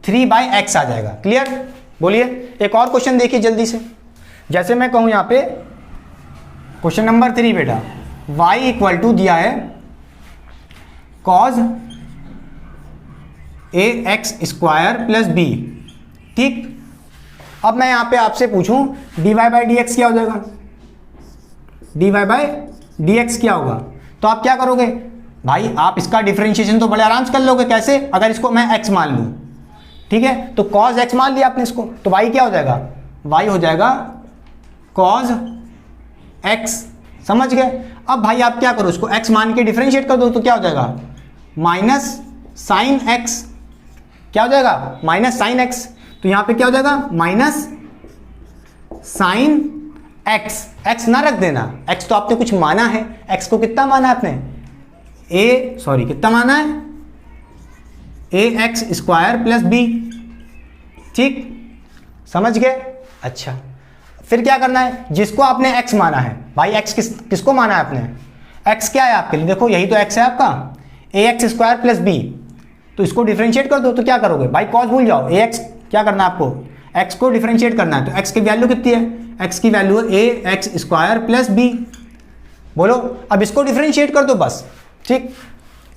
3/x आ जाएगा। क्लियर? बोलिए, एक और क्वेश्चन देखिए जल्दी से। जैसे मैं कहूं यहां पे क्वेश्चन नंबर 3 बेटा, y इक्वल टू दिया है cos ax² प्लस b। ठीक, अब मैं यहां पे आपसे पूछूं dy बाई dx क्या हो जाएगा, dy बाई dx क्या होगा? तो आप क्या करोगे भाई, आप इसका डिफरेंशिएशन तो बड़े आराम से कर लोगे। कैसे? अगर इसको मैं x मान लूं, ठीक है, तो cos x मान लिया आपने इसको, तो y क्या हो जाएगा, y हो जाएगा cos x। समझ गए? अब भाई आप क्या करो, इसको x मान के डिफरेंशिएट कर दो, तो क्या हो जाएगा माइनस साइन x। क्या हो जाएगा माइनस साइन x। तो यहां पे क्या हो जाएगा माइनस साइन x। x ना रख देना, x तो आपने कुछ माना है, x को कितना माना है आपने, कितना माना है ax² प्लस b। ठीक, समझ गए? अच्छा, फिर क्या करना है, जिसको आपने x माना है, भाई x किसको माना है आपने, x क्या है आपके लिए, देखो यही तो x है आपका, ax² प्लस b। तो इसको डिफरेंशिएट कर दो, तो क्या करोगे भाई, cos भूल जाओ, ax क्या करना है आपको, x को डिफरेंशिएट करना है। तो x की वैल्यू कितनी है, x की वैल्यू है ax² प्लस b। बोलो, अब इसको डिफरेंशिएट कर दो बस। ठीक,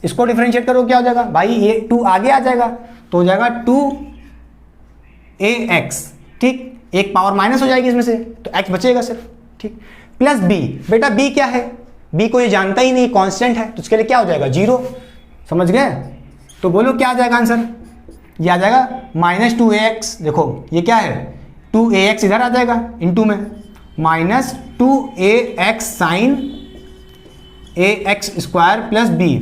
इसको डिफरेंशिएट करो, क्या हो जाएगा भाई, ये 2 आगे आ जाएगा, तो हो जाएगा 2ax। ठीक, एक पावर माइनस हो जाएगी इसमें से, तो x बचेगा सिर्फ। ठीक, प्लस b। बेटा b क्या है, b को ये जानता ही नहीं, कांस्टेंट है, तो इसके लिए क्या हो जाएगा 0। समझ गए? तो बोलो क्या आ जाएगा आंसर, ये आ जाएगा माइनस 2ax। देखो ये क्या है, 2ax इधर आ जाएगा इंटू में, minus 2ax sign ax² plus b।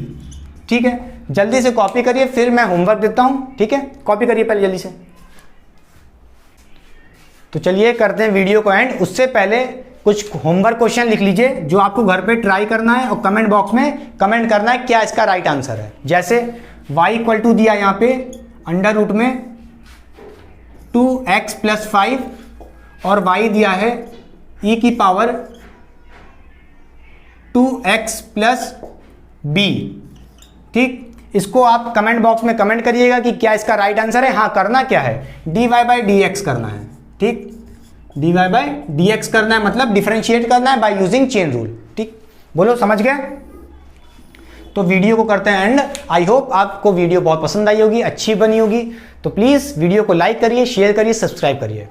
ठीक है, जल्दी से कॉपी करिए, फिर मैं होमवर्क देता हूं। ठीक है, कॉपी करिए पहले जल्दी से। तो चलिए करते हैं वीडियो को एंड, उससे पहले कुछ होमवर्क क्वेश्चन लिख लीजिए जो आपको घर पे ट्राई करना है, और कमेंट बॉक्स में कमेंट करना है क्या इसका राइट आंसर है। जैसे y इक्वल टू दिया यहाँ पे अंडर रूट में 2x प्लस 5, और y दिया है e की पावर 2x प्लस b। ठीक, इसको आप कमेंट बॉक्स में कमेंट करिएगा कि क्या इसका राइट आंसर है। हाँ, करना क्या है, dy बाई dx करना है। ठीक, dy बाई dx करना है, मतलब डिफरेंशिएट करना है बाय यूजिंग चेन रूल। ठीक, बोलो समझ गए? तो वीडियो को करते हैं एंड। आई होप आपको वीडियो बहुत पसंद आई होगी, अच्छी बनी होगी। तो प्लीज़ वीडियो को लाइक करिए, शेयर करिए, सब्सक्राइब करिए।